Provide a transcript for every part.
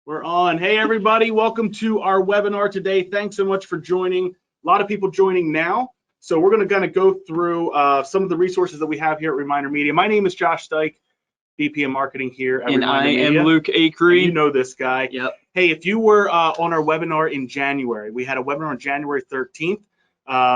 We're on. Hey, everybody. Welcome to our webinar today. Thanks so much for joining. A lot of people joining now. So we're going to kind of go through some of the resources that we have here at Reminder Media. My name is Josh Dyke, VP of Marketing here at Reminder Media. And I am Luke Acree. You know this guy. Yep. Hey, if you were on our webinar in January, we had a webinar on January 13th.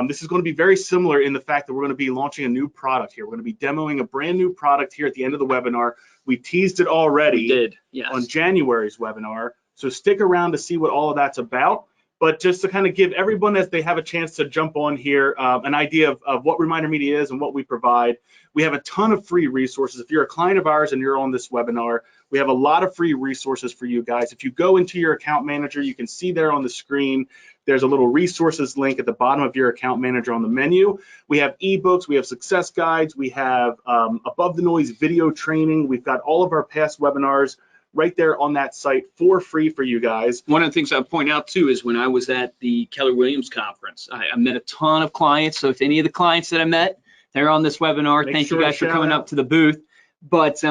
This is going to be very similar in the fact that we're going to be launching a new product here. We're going to be demoing a brand new product here at the end of the webinar. We teased it already. We did, yes. On January's webinar. So stick around to see what all of that's about. But just to kind of give everyone, as they have a chance to jump on here, an idea of what Reminder Media is and what we provide. We have a ton of free resources. If you're a client of ours and you're on this webinar, we have a lot of free resources for you guys. If you go into your account manager, you can see there on the screen, there's a little resources link at the bottom of your account manager on the menu. We have ebooks, we have success guides, we have above the noise video training. We've got all of our past webinars right there on that site for free for you guys. One of the things I'll point out too is when I was at the Keller Williams conference, I met a ton of clients. So if any of the clients that I met, they're on this webinar. Thank you guys for coming up to the booth. But a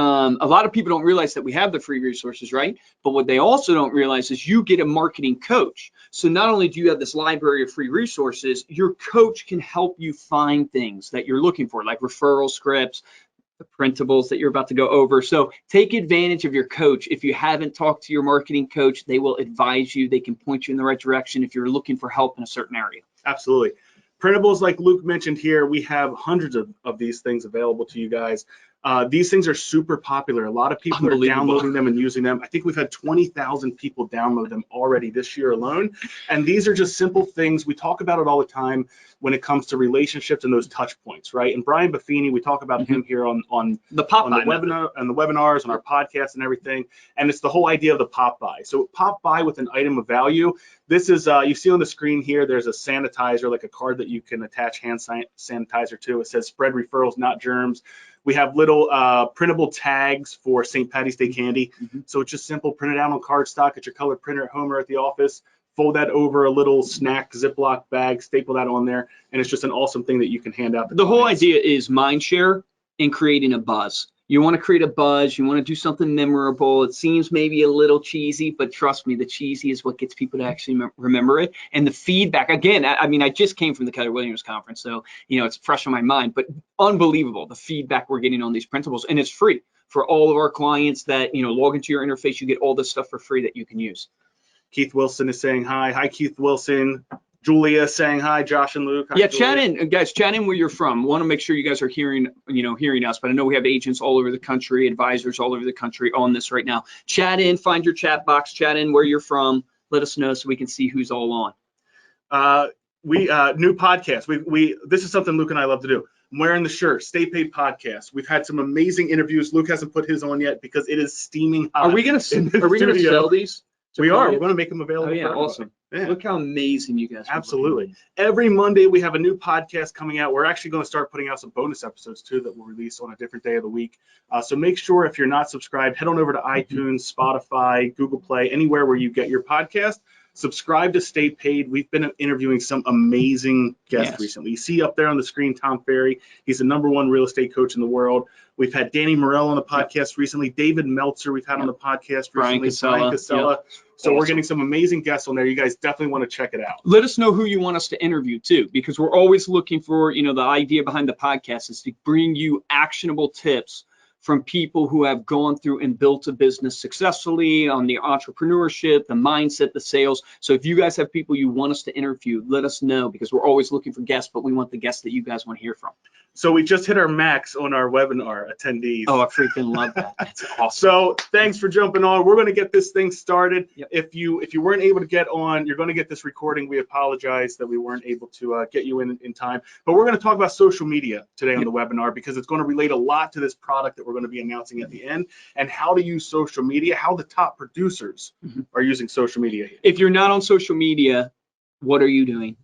lot of people don't realize that we have the free resources, right? But what they also don't realize is you get a marketing coach. So not only do you have this library of free resources, your coach can help you find things that you're looking for, like referral scripts, the printables that you're about to go over. So take advantage of your coach. If you haven't talked to your marketing coach, they will advise you. They can point you in the right direction if you're looking for help in a certain area. Absolutely. Printables, like Luke mentioned here, we have hundreds of these things available to you guys. These things are super popular. A lot of people are downloading them and using them. I think we've had 20,000 people download them already this year alone. And these are just simple things. We talk about it all the time when it comes to relationships and those touch points, right? And Brian Buffini, we talk about him here on the webinar and the webinars, on our podcast and everything. And it's the whole idea of the pop buy. So pop buy with an item of value. This is, you see on the screen here, there's a sanitizer, like a card that you can attach hand sanitizer to. It says spread referrals, not germs. We have little printable tags for St. Patty's Day candy. So it's just simple, print it out on cardstock at your color printer at home or at the office, fold that over a little snack Ziploc bag, staple that on there, and it's just an awesome thing that you can hand out. The whole idea is mind share and creating a buzz. You want to create a buzz, you want to do something memorable. It seems maybe a little cheesy, but trust me, the cheesy is what gets people to actually remember it. And the feedback, again, I mean, I just came from the Keller Williams conference, so, you know, it's fresh on my mind, but unbelievable, the feedback we're getting on these printables, and it's free for all of our clients that, you know, log into your interface, you get all this stuff for free that you can use. Keith Wilson is saying hi. Hi, Keith Wilson. Julia saying hi, Josh and Luke. Hi, yeah, Julia. chat in, guys, chat in where you're from. Want to make sure you guys are hearing us, but I know we have agents all over the country, advisors all over the country on this right now. Chat in, find your chat box, chat in where you're from. Let us know so we can see who's all on. New podcast. This is something Luke and I love to do. I'm wearing the shirt, Stay Paid Podcast. We've had some amazing interviews. Luke hasn't put his on yet because it is steaming hot. Are we gonna sell these? We are. We're going to make them available. Oh, yeah, awesome. Yeah. Look how amazing you guys are. Absolutely. Every Monday, we have a new podcast coming out. We're actually going to start putting out some bonus episodes, too, that we'll release on a different day of the week. So make sure, if you're not subscribed, head on over to iTunes, Spotify, Google Play, anywhere where you get your podcast. Subscribe to Stay Paid. We've been interviewing some amazing guests recently. You see up there on the screen, Tom Ferry. He's the #1 real estate coach in the world. We've had Danny Morell on the podcast recently. David Meltzer we've had on the podcast recently. Brian Casella. So we're getting some amazing guests on there. You guys definitely want to check it out. Let us know who you want us to interview too, because we're always looking for, you know, the idea behind the podcast is to bring you actionable tips from people who have gone through and built a business successfully on the entrepreneurship, the mindset, the sales. So if you guys have people you want us to interview, let us know, because we're always looking for guests, but we want the guests that you guys want to hear from. So we just hit our max on our webinar attendees. Oh, I freaking love that. That's awesome. So thanks for jumping on. We're going to get this thing started. Yep. If you weren't able to get on, you're going to get this recording. We apologize that we weren't able to get you in time. But we're going to talk about social media today on the webinar, because it's going to relate a lot to this product that we're going to be announcing at the end, and how to use social media, how the top producers are using social media. If you're not on social media, what are you doing?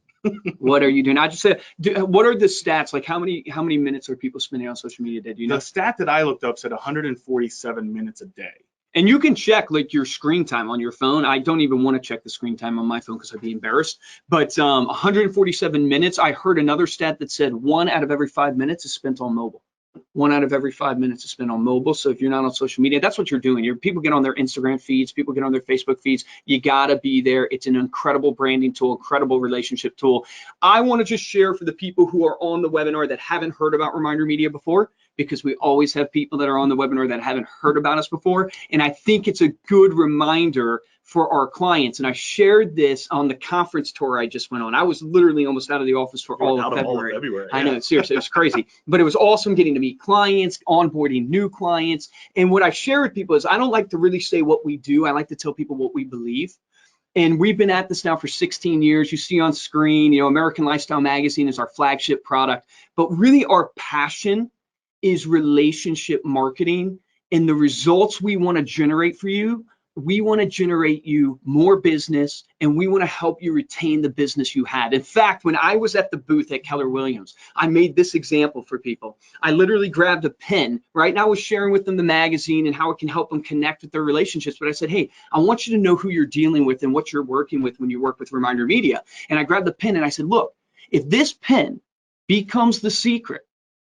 What are you doing? I just said, what are the stats? Like how many minutes are people spending on social media a day? Do you know? The stat that I looked up said 147 minutes a day. And you can check like your screen time on your phone. I don't even want to check the screen time on my phone because I'd be embarrassed. But 147 minutes. I heard another stat that said 1 out of every 5 minutes is spent on mobile. 1 out of every 5 minutes is spent on mobile. So if you're not on social media, that's what you're doing. People get on their Instagram feeds, people get on their Facebook feeds. You gotta be there. It's an incredible branding tool, incredible relationship tool. I want to just share for the people who are on the webinar that haven't heard about ReminderMedia before, because we always have people that are on the webinar that haven't heard about us before. And I think it's a good reminder for our clients. And I shared this on the conference tour I just went on. I was literally almost out of the office for all of February. Yeah. I know, seriously, it was crazy. But it was awesome getting to meet clients, onboarding new clients. And what I share with people is I don't like to really say what we do. I like to tell people what we believe. And we've been at this now for 16 years. You see on screen, American Lifestyle Magazine is our flagship product. But really our passion is relationship marketing, and the results we want to generate for you. We want to generate you more business, and we want to help you retain the business you had. In fact, when I was at the booth at Keller Williams, I made this example for people. I literally grabbed a pen, right? And I was sharing with them the magazine and how it can help them connect with their relationships. But I said, hey, I want you to know who you're dealing with and what you're working with when you work with ReminderMedia. And I grabbed the pen and I said, look, if this pen becomes the secret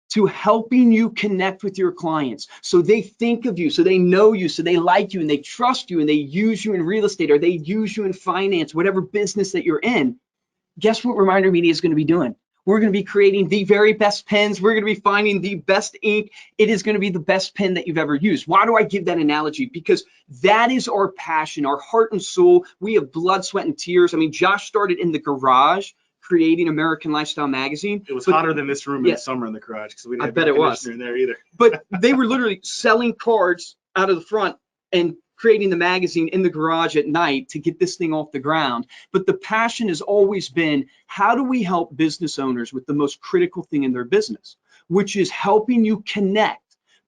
to helping you connect with your clients, so they think of you, so they know you, so they like you and they trust you and they use you in real estate or they use you in finance, whatever business that you're in, guess what ReminderMedia is going to be doing? We're going to be creating the very best pens. We're going to be finding the best ink. It is going to be the best pen that you've ever used. Why do I give that analogy? Because that is our passion, our heart and soul. We have blood, sweat, and tears. I mean, Josh started in the garage creating American Lifestyle Magazine. It was hotter than this room in the summer in the garage because we didn't have air conditioner in there either. But they were literally selling cards out of the front and creating the magazine in the garage at night to get this thing off the ground. But the passion has always been, how do we help business owners with the most critical thing in their business, which is helping you connect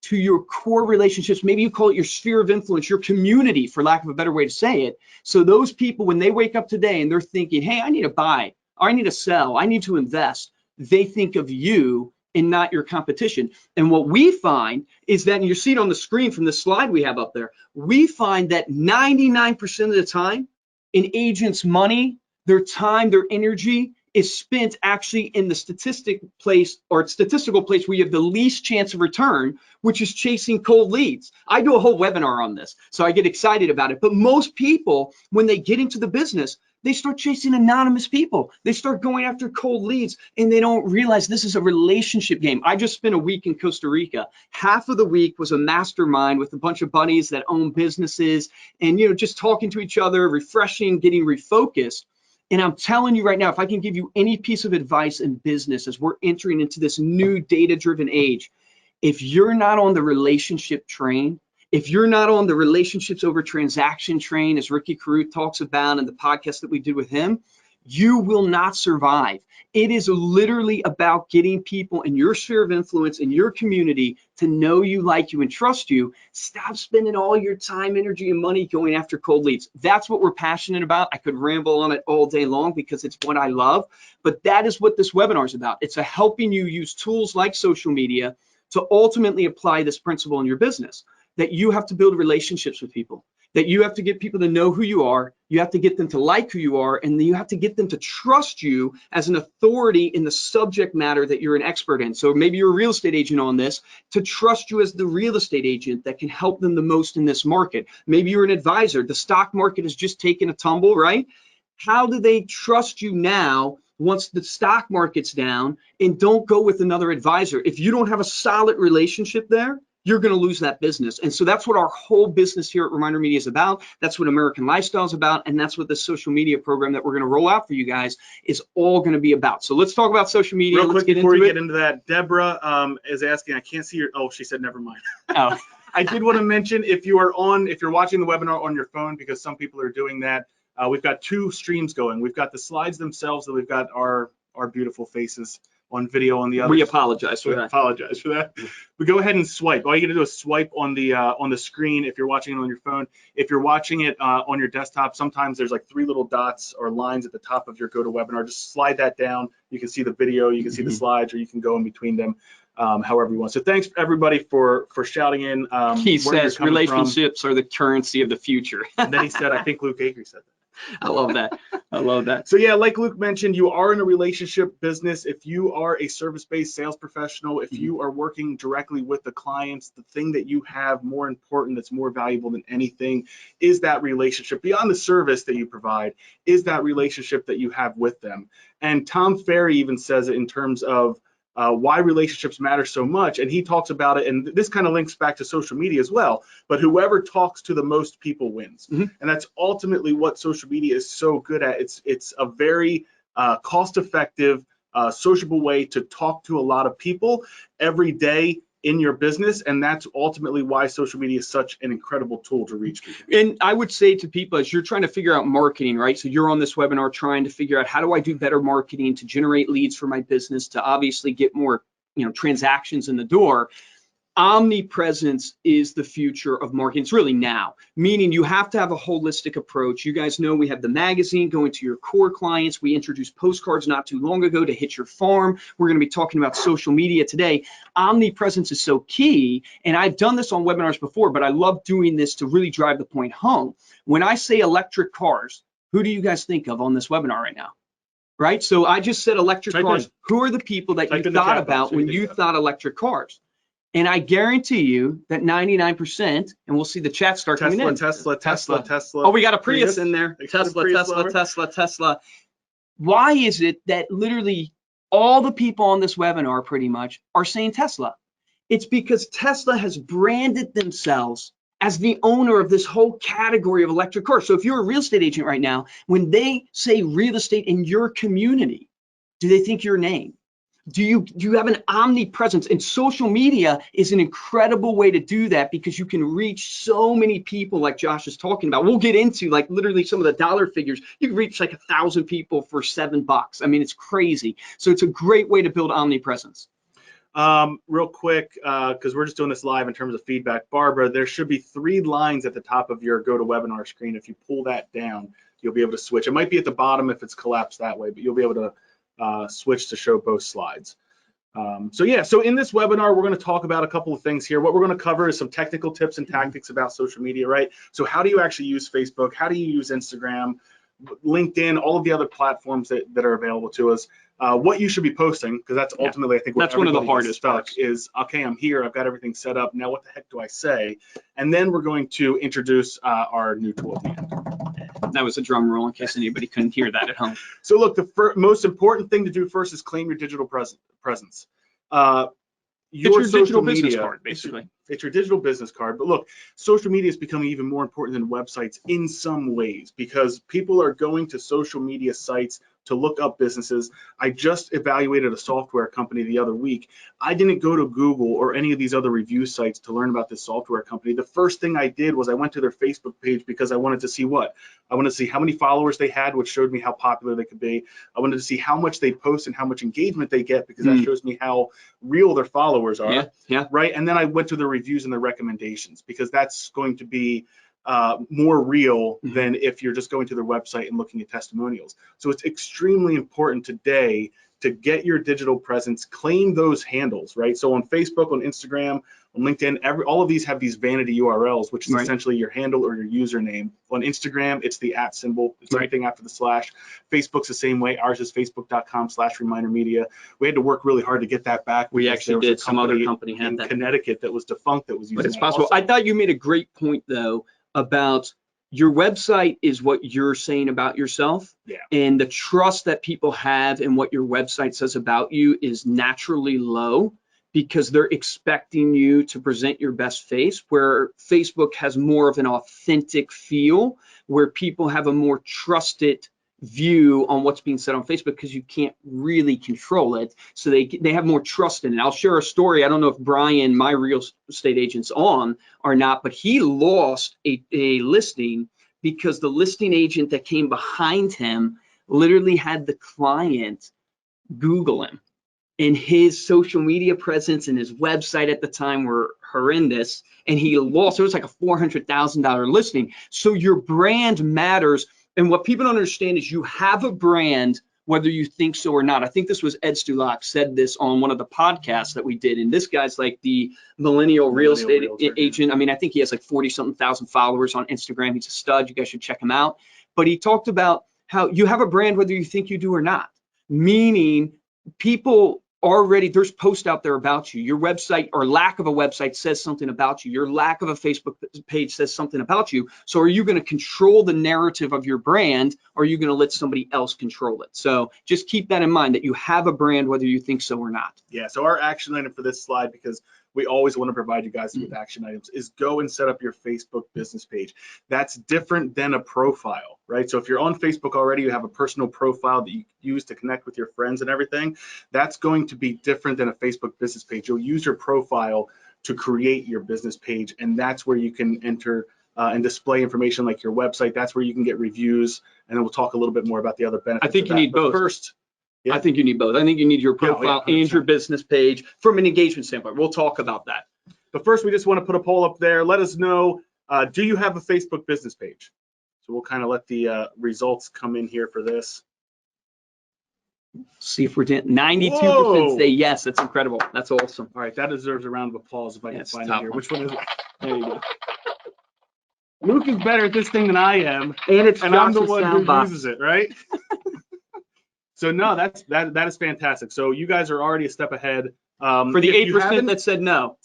to your core relationships. Maybe you call it your sphere of influence, your community, for lack of a better way to say it. So those people, when they wake up today and they're thinking, hey, I need to buy, I need to sell, I need to invest, they think of you and not your competition. And what we find is that, and you see it on the screen from the slide we have up there, we find that 99% of the time, an agent's money, their time, their energy is spent actually in the statistical place where you have the least chance of return, which is chasing cold leads. I do a whole webinar on this, so I get excited about it. But most people, when they get into the business, they start chasing anonymous people. They start going after cold leads, and they don't realize this is a relationship game. I just spent a week in Costa Rica. Half of the week was a mastermind with a bunch of buddies that own businesses and, just talking to each other, refreshing, getting refocused. And I'm telling you right now, if I can give you any piece of advice in business as we're entering into this new data-driven age, if you're not on the relationship train, if you're not on the relationships over transaction train, as Ricky Carruth talks about in the podcast that we did with him, you will not survive. It is literally about getting people in your sphere of influence, in your community, to know you, like you, and trust you. Stop spending all your time, energy, and money going after cold leads. That's what we're passionate about. I could ramble on it all day long because it's what I love, but that is what this webinar is about. It's helping you use tools like social media to ultimately apply this principle in your business, that you have to build relationships with people, that you have to get people to know who you are, you have to get them to like who you are, and then you have to get them to trust you as an authority in the subject matter that you're an expert in. So maybe you're a real estate agent on this, to trust you as the real estate agent that can help them the most in this market. Maybe you're an advisor. The stock market has just taken a tumble, right? How do they trust you now once the stock market's down, and don't go with another advisor? If you don't have a solid relationship there, you're going to lose that business. And so that's what our whole business here at ReminderMedia is about. That's what American Lifestyle is about. And that's what the social media program that we're going to roll out for you guys is all going to be about. So let's talk about social media. Real quick before we get into that, Deborah is asking, I can't see your, oh, she said, never mind. Oh. I did want to mention, if you're watching the webinar on your phone, because some people are doing that, we've got 2 streams going. We've got the slides themselves, and we've got our beautiful faces on video on the other. We apologize for that. Apologize for that. But go ahead and swipe. All you gotta do is swipe on the screen if you're watching it on your phone. If you're watching it on your desktop, sometimes there's like 3 little dots or lines at the top of your GoToWebinar. Just slide that down. You can see the video, you can see the slides, or you can go in between them however you want. So thanks everybody for shouting in. He says relationships are the currency of the future. And then he said, I think Luke Acree said that. I love that. I love that. So yeah, like Luke mentioned, you are in a relationship business. If you are a service-based sales professional, if you are working directly with the clients, the thing that you have more important, that's more valuable than anything, is that relationship. Beyond the service that you provide, is that relationship that you have with them. And Tom Ferry even says it in terms of why relationships matter so much, and he talks about it, and this kind of links back to social media as well, but whoever talks to the most people wins. And that's ultimately what social media is so good at. It's a very cost-effective, sociable way to talk to a lot of people every day in your business, and that's ultimately why social media is such an incredible tool to reach people. And I would say to people, as you're trying to figure out marketing, right? So you're on this webinar trying to figure out, how do I do better marketing to generate leads for my business, to obviously get more, transactions in the door. Omnipresence is the future of marketing. It's really now, meaning you have to have a holistic approach. You guys know we have the magazine going to your core clients. We introduced postcards not too long ago to hit your farm. We're going to be talking about social media today. Omnipresence is so key, and I've done this on webinars before, but I love doing this to really drive the point home. When I say electric cars, who do you guys think of on this webinar right now? Right? So I just said electric cars. Who are the people that you thought about when you thought electric cars? And I guarantee you that 99%, and we'll see the chat start coming in. Tesla. Oh, we got a Prius in there. Tesla. Why is it that literally all the people on this webinar pretty much are saying Tesla? It's because Tesla has branded themselves as the owner of this whole category of electric cars. So if you're a real estate agent right now, when they say real estate in your community, do they think your name? Do you have an omnipresence? And social media is an incredible way to do that, because you can reach so many people, like Josh is talking about. We'll get into like literally some of the dollar figures. You can reach like 1,000 people for $7. I mean, it's crazy. So it's a great way to build omnipresence. Real quick, because we're just doing this live in terms of feedback, Barbara, there should be 3 lines at the top of your GoToWebinar screen. If you pull that down, you'll be able to switch. It might be at the bottom if it's collapsed that way, but you'll be able to switch to show both slides. So in this webinar, we're going to talk about a couple of things here. What we're going to cover is some technical tips and tactics about social media, right? So how do you actually use Facebook? How do you use Instagram, LinkedIn, all of the other platforms that are available to us? What you should be posting, because that's ultimately, I think, that's one of the hardest parts. Is, okay, I'm here, I've got everything set up. Now what the heck do I say? And then we're going to introduce our new tool at the end. That was a drum roll in case anybody couldn't hear that at home. So look, the most important thing to do first is claim your digital presence. Your digital business card, basically. It's your digital business card. But look, social media is becoming even more important than websites in some ways, because people are going to social media sites to look up businesses. I just evaluated a software company the other week. I didn't go to Google or any of these other review sites to learn about this software company. The first thing I did was I went to their Facebook page, because I wanted to see what? I wanted to see how many followers they had, which showed me how popular they could be. I wanted to see how much they post and how much engagement they get, because that shows me how real their followers are. Yeah. Right. And then I went to the reviews and the recommendations, because that's going to be more real than if you're just going to their website and looking at testimonials. So it's extremely important today to get your digital presence, claim those handles, right? So on Facebook, on Instagram, on LinkedIn, all of these have these vanity URLs, which is essentially your handle or your username. On Instagram, it's the @ symbol. It's anything after the slash. Facebook's the same way. Ours is facebook.com/ReminderMedia. We had to work really hard to get that back. We actually did. Some other company had in that. Connecticut that was defunct that was using But it's possible. I thought you made a great point, though, about your website is what you're saying about yourself. Yeah. And the trust that people have in what your website says about you is naturally low, because they're expecting you to present your best face, where Facebook has more of an authentic feel, where people have a more trusted view on what's being said on Facebook, because you can't really control it. So they have more trust in it. I'll share a story. I don't know if Brian, my real estate agent's on or not, but he lost a listing because the listing agent that came behind him literally had the client Google him. And his social media presence and his website at the time were horrendous, and he lost. It was like a $400,000 listing. So your brand matters. And what people don't understand is you have a brand whether you think so or not. I think this was Ed Stulak said this on one of the podcasts that we did. And this guy's like the millennial real estate agent. I mean, I think he has like 40-something thousand followers on Instagram. He's a stud. You guys should check him out. But he talked about how you have a brand whether you think you do or not, meaning people already, there's posts out there about you. Your website or lack of a website says something about you. Your lack of a Facebook page says something about you. So are you going to control the narrative of your brand, or are you going to let somebody else control it? So just keep that in mind, that you have a brand whether you think so or not. Yeah, so our action item for this slide, because we always want to provide you guys with action items, is go and set up your Facebook business page. That's different than a profile, right? So if you're on Facebook already, you have a personal profile that you use to connect with your friends and everything. That's going to be different than a Facebook business page. You'll use your profile to create your business page, and that's where you can enter and display information like your website. That's where you can get reviews, and then we'll talk a little bit more about the other benefits. I think you need both. First, I think you need both. I think you need your profile and your business page from an engagement standpoint. We'll talk about that. But first, we just want to put a poll up there. Let us know, do you have a Facebook business page? So we'll kind of let the results come in here for this. See if we're 92% say yes. That's incredible. That's awesome. All right, that deserves a round of applause if I can find it here. Which one is it? There you go. Luke is better at this thing than I am, and I'm the one who uses it, right? So no, that is fantastic. So you guys are already a step ahead. For the 8% that said no.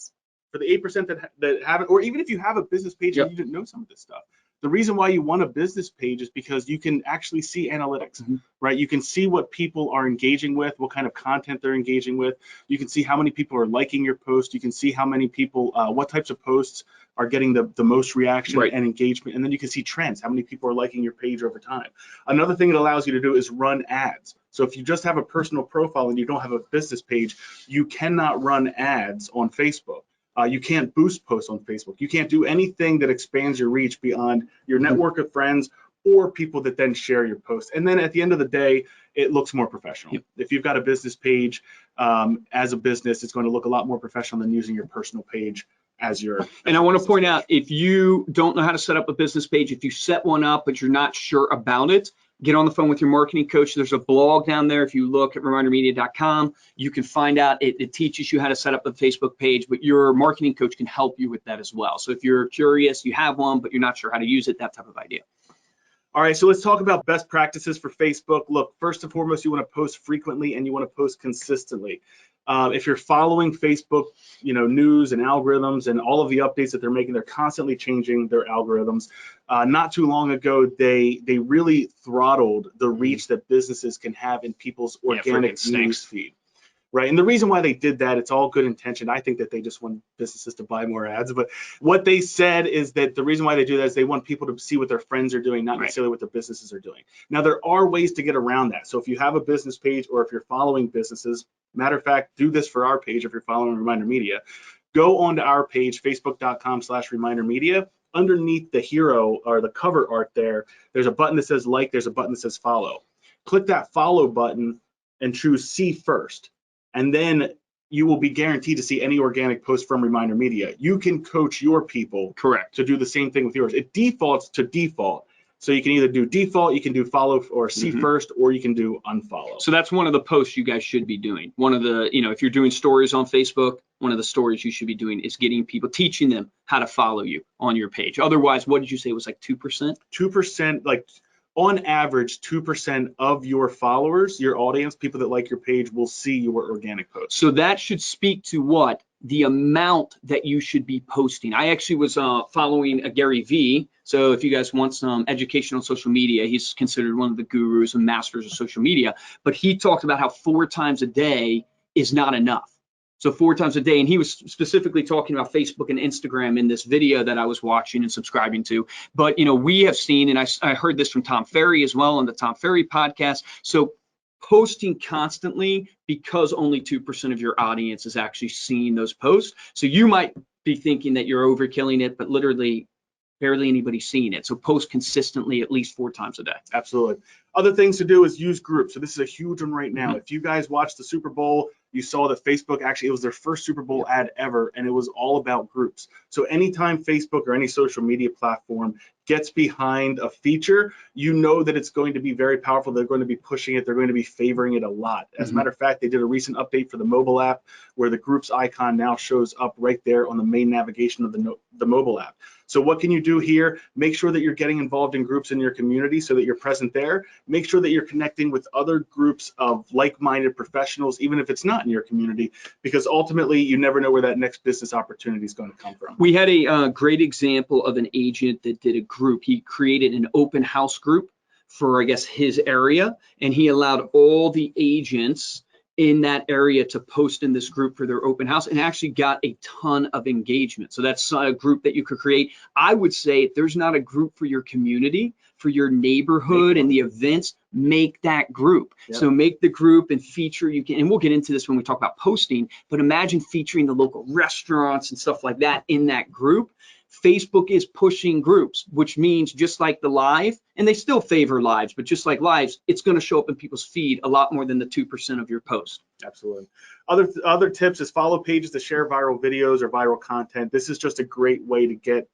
For the 8% that haven't, or even if you have a business page and you didn't know some of this stuff. The reason why you want a business page is because you can actually see analytics, right? You can see what people are engaging with, what kind of content they're engaging with. You can see how many people are liking your post. You can see how many people, what types of posts are getting the most reaction and engagement. And then you can see trends, how many people are liking your page over time. Another thing it allows you to do is run ads. So if you just have a personal profile and you don't have a business page, you cannot run ads on Facebook. You can't boost posts on Facebook. You can't do anything that expands your reach beyond your network of friends or people that then share your posts. And then at the end of the day, it looks more professional. If you've got a business page as a business, it's going to look a lot more professional than using your personal page as your. And I want to point out, if you don't know how to set up a business page, if you set one up but you're not sure about it, get on the phone with your marketing coach. There's a blog down there. If you look at remindermedia.com, you can find out. It teaches you how to set up a Facebook page, but your marketing coach can help you with that as well. So if you're curious, you have one, but you're not sure how to use it, that type of idea. All right, so let's talk about best practices for Facebook. Look, first and foremost, you want to post frequently and you want to post consistently. If you're following Facebook, news and algorithms and all of the updates that they're making, they're constantly changing their algorithms. Not too long ago, they really throttled the reach that businesses can have in people's organic news feed. Right, and the reason why they did that, it's all good intention. I think that they just want businesses to buy more ads, but what they said is that the reason why they do that is they want people to see what their friends are doing, not necessarily what their businesses are doing. Now, there are ways to get around that. So if you have a business page or if you're following businesses, matter of fact, do this for our page if you're following Reminder Media. Go onto our page, facebook.com/remindermedia. Underneath the hero or the cover art there's a button that says like, there's a button that says follow. Click that follow button and choose see first. And then you will be guaranteed to see any organic post from Reminder Media. You can coach your people to do the same thing with yours. It defaults to default. So you can either do default, you can do follow or see first, or you can do unfollow. So that's one of the posts you guys should be doing. One of the, if you're doing stories on Facebook, one of the stories you should be doing is getting people, teaching them how to follow you on your page. Otherwise, what did you say it was like 2%? 2%, like on average, 2% of your followers, your audience, people that like your page, will see your organic posts. So that should speak to what? The amount that you should be posting. I actually was following a Gary Vee. So if you guys want some education on social media, he's considered one of the gurus and masters of social media. But he talked about how 4 times a day is not enough. So 4 times a day, and he was specifically talking about Facebook and Instagram in this video that I was watching and subscribing to. But we have seen, and I heard this from Tom Ferry as well on the Tom Ferry podcast. So posting constantly, because only 2% of your audience is actually seeing those posts. So you might be thinking that you're overkilling it, but literally barely anybody seeing it. So post consistently at least 4 times a day. Absolutely. Other things to do is use groups. So this is a huge one right now. If you guys watched the Super Bowl, you saw that Facebook, actually, it was their first Super Bowl ad ever, and it was all about groups. So anytime Facebook or any social media platform gets behind a feature, you know that it's going to be very powerful. They're going to be pushing it. They're going to be favoring it a lot. As a matter of fact, they did a recent update for the mobile app where the groups icon now shows up right there on the main navigation of the mobile app. So what can you do here? Make sure that you're getting involved in groups in your community so that you're present there. Make sure that you're connecting with other groups of like-minded professionals, even if it's not in your community, because ultimately you never know where that next business opportunity is going to come from. We had a great example of an agent that did a group. He created an open house group for, I guess, his area, and he allowed all the agents in that area to post in this group for their open house, and actually got a ton of engagement. So that's a group that you could create. I would say if there's not a group for your community, for your neighborhood and the events, make that group. Yep. So make the group and feature, you can, and we'll get into this when we talk about posting, but imagine featuring the local restaurants and stuff like that in that group. Facebook is pushing groups, which means just like the live, and they still favor lives, but just like lives, it's going to show up in people's feed a lot more than the 2% of your post. Absolutely. Other tips is follow pages to share viral videos or viral content. This is just a great way to get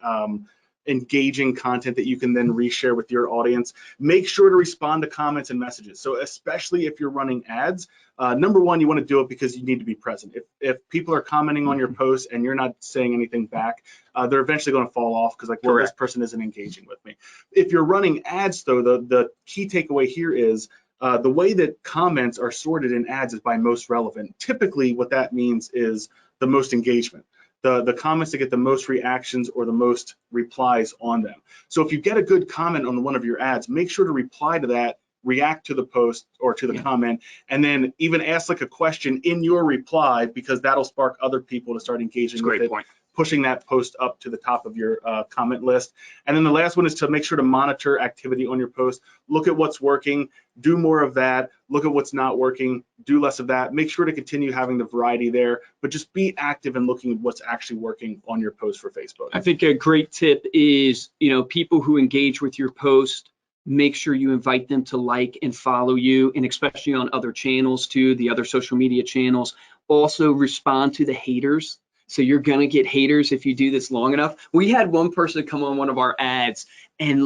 engaging content that you can then reshare with your audience. Make sure to respond to comments and messages. So especially if you're running ads, number one, you want to do it because you need to be present. If people are commenting on your posts and you're not saying anything back, they're eventually going to fall off because like, well, this person isn't engaging with me. If you're running ads though, the key takeaway here is the way that comments are sorted in ads is by most relevant. Typically what that means is the most engagement. The comments that get the most reactions or the most replies on them. So if you get a good comment on one of your ads, make sure to reply to that, react to the post or to the comment, and then even ask like a question in your reply, because that'll spark other people to start engaging with it. Pushing that post up to the top of your comment list. And then the last one is to make sure to monitor activity on your post. Look at what's working, do more of that. Look at what's not working, do less of that. Make sure to continue having the variety there, but just be active and looking at what's actually working on your post for Facebook. I think a great tip is, people who engage with your post, make sure you invite them to like and follow you, and especially on other channels too, the other social media channels. Also respond to the haters. So you're gonna get haters if you do this long enough. We had one person come on one of our ads and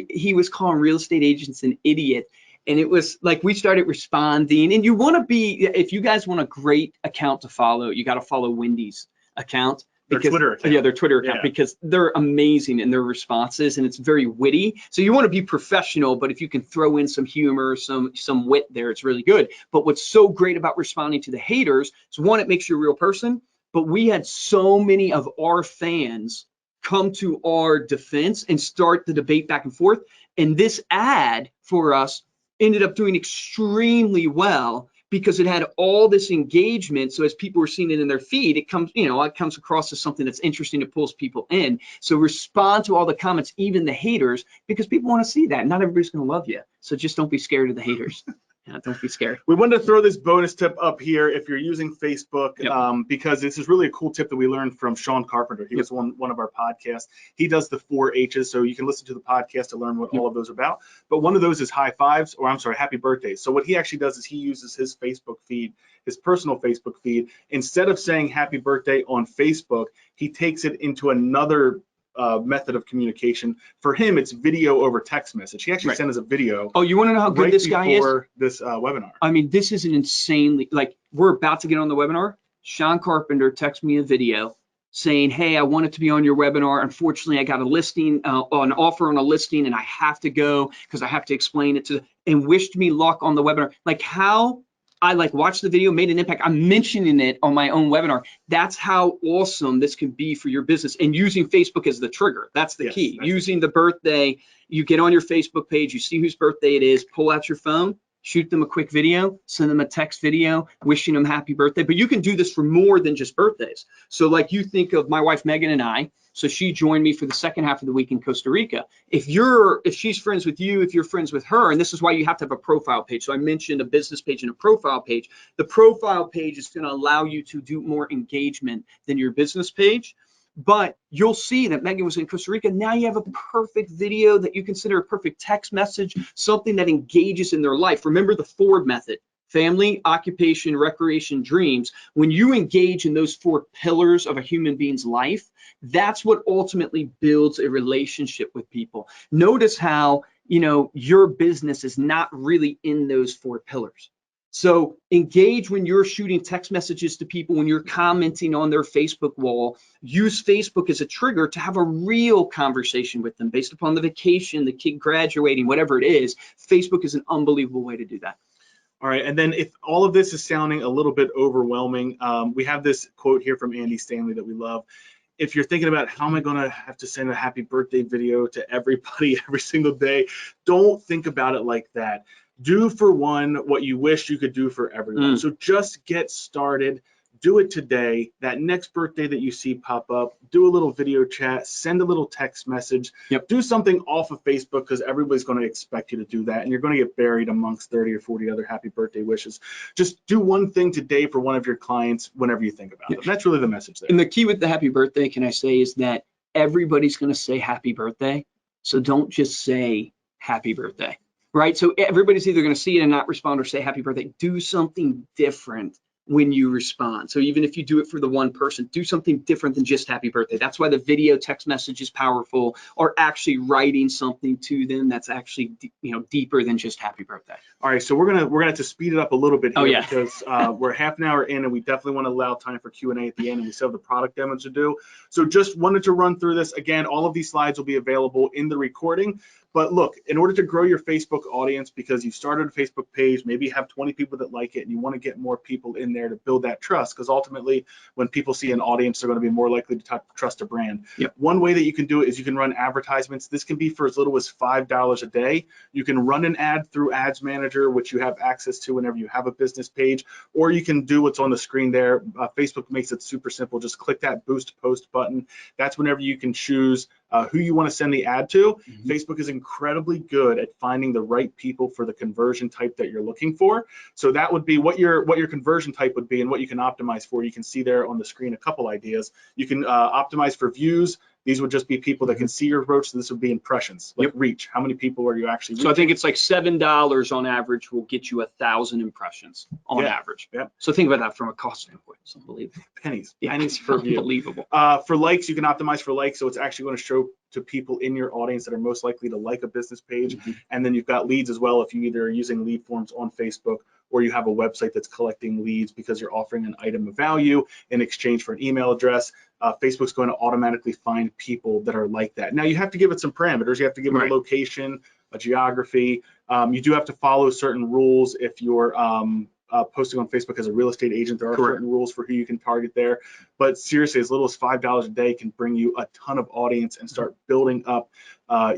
he was calling real estate agents an idiot. And it was like, we started responding, and you wanna be, if you guys want a great account to follow, you gotta follow Wendy's account. Their Twitter account. Yeah, their Twitter account, because they're amazing in their responses and it's very witty. So you want to be professional, but if you can throw in some humor, some wit there, it's really good. But what's so great about responding to the haters is, one, it makes you a real person, but we had so many of our fans come to our defense and start the debate back and forth. And this ad for us ended up doing extremely well, because it had all this engagement. So as people were seeing it in their feed, it comes, it comes across as something that's interesting, it pulls people in. So respond to all the comments, even the haters, because people want to see that. Not everybody's going to love you. So just don't be scared of the haters. Don't be scared. We wanted to throw this bonus tip up here if you're using Facebook, because this is really a cool tip that we learned from Sean Carpenter. He was one of our podcasts. He does the 4 H's, so you can listen to the podcast to learn what all of those are about. But one of those is high fives, or I'm sorry, happy birthdays. So what he actually does is he uses his Facebook feed, his personal Facebook feed. Instead of saying happy birthday on Facebook, he takes it into another method of communication. For him, it's video over text message. He actually sent us a video. Oh, you want to know how good this guy is? Before this webinar. I mean, this is an insanely, we're about to get on the webinar. Sean Carpenter texted me a video saying, hey, I wanted to be on your webinar. Unfortunately, I got a listing, an offer on a listing, and I have to go because I have to explain it and wished me luck on the webinar. Like, how I watched the video, made an impact. I'm mentioning it on my own webinar. That's how awesome this can be for your business, and using Facebook as the trigger. That's the key. Using the birthday, you get on your Facebook page, you see whose birthday it is, pull out your phone, shoot them a quick video, send them a text video, wishing them happy birthday. But you can do this for more than just birthdays. So you think of my wife, Megan, and I. So she joined me for the second half of the week in Costa Rica. If she's friends with you, if you're friends with her, and this is why you have to have a profile page. So I mentioned a business page and a profile page. The profile page is going to allow you to do more engagement than your business page. But you'll see that Megan was in Costa Rica. Now you have a perfect video that you consider a perfect text message, something that engages in their life. Remember the Ford method. family, occupation, recreation, dreams. When you engage in those 4 pillars of a human being's life, that's what ultimately builds a relationship with people. Notice how, you know, your business is not really in those 4 pillars. So engage when you're shooting text messages to people, when you're commenting on their Facebook wall. Use Facebook as a trigger to have a real conversation with them based upon the vacation, the kid graduating, whatever it is. Facebook is an unbelievable way to do that. All right, and then if all of this is sounding a little bit overwhelming, we have this quote here from Andy Stanley that we love. If you're thinking about how am I gonna have to send a happy birthday video to everybody every single day, don't think about it like that. Do for one what you wish you could do for everyone. So just get started. Do it today. That next birthday that you see pop up, do a little video chat, send a little text message, do something off of Facebook, because everybody's going to expect you to do that, and you're going to get buried amongst 30 or 40 other happy birthday wishes. Just do one thing today for one of your clients whenever you think about it. That's really the message there. And the key with the happy birthday, can I say, is that everybody's going to say happy birthday. So don't just say happy birthday, right? So everybody's either going to see it and not respond or say happy birthday. Do something different when you respond. So even if you do it for the one person, do something different than just happy birthday. That's why the video text message is powerful, or actually writing something to them that's actually, you know, deeper than just happy birthday. All right, so we're gonna have to speed it up a little bit here, because we're half an hour in, and we definitely want to allow time for Q&A at the end, and we still have the product demos to do. So just wanted to run through this again. All of these slides will be available in the recording. But look, in order to grow your Facebook audience, because you've started a Facebook page, maybe you have 20 people that like it, and you want to get more people in there to build that trust, because ultimately when people see an audience, they're going to be more likely to trust a brand. One way that you can do it is you can run advertisements. This can be for as little as $5 a day. You can run an ad through Ads Manager, which you have access to whenever you have a business page, or you can do what's on the screen there. Facebook makes it super simple. Just click that boost post button. That's whenever you can choose who you want to send the ad to. Facebook is incredibly good at finding the right people for the conversion type that you're looking for. So that would be what your conversion type would be and what you can optimize for. You can see there on the screen a couple ideas. You can optimize for views. These would just be people that can see your approach. So this would be impressions, like reach. How many people are you actually reaching? So I think it's like $7 on average will get you 1,000 impressions on average. So think about that from a cost standpoint. It's unbelievable. Pennies. Pennies per view. Unbelievable. For likes, you can optimize for likes. So it's actually going to show to people in your audience that are most likely to like a business page. And then you've got leads as well if you either are using lead forms on Facebook, or you have a website that's collecting leads because you're offering an item of value in exchange for an email address. Facebook's going to automatically find people that are like that. Now you have to give it some parameters. You have to give it a location, a geography. You do have to follow certain rules if you're posting on Facebook as a real estate agent. There are certain rules for who you can target there. But seriously, as little as $5 a day can bring you a ton of audience and start building up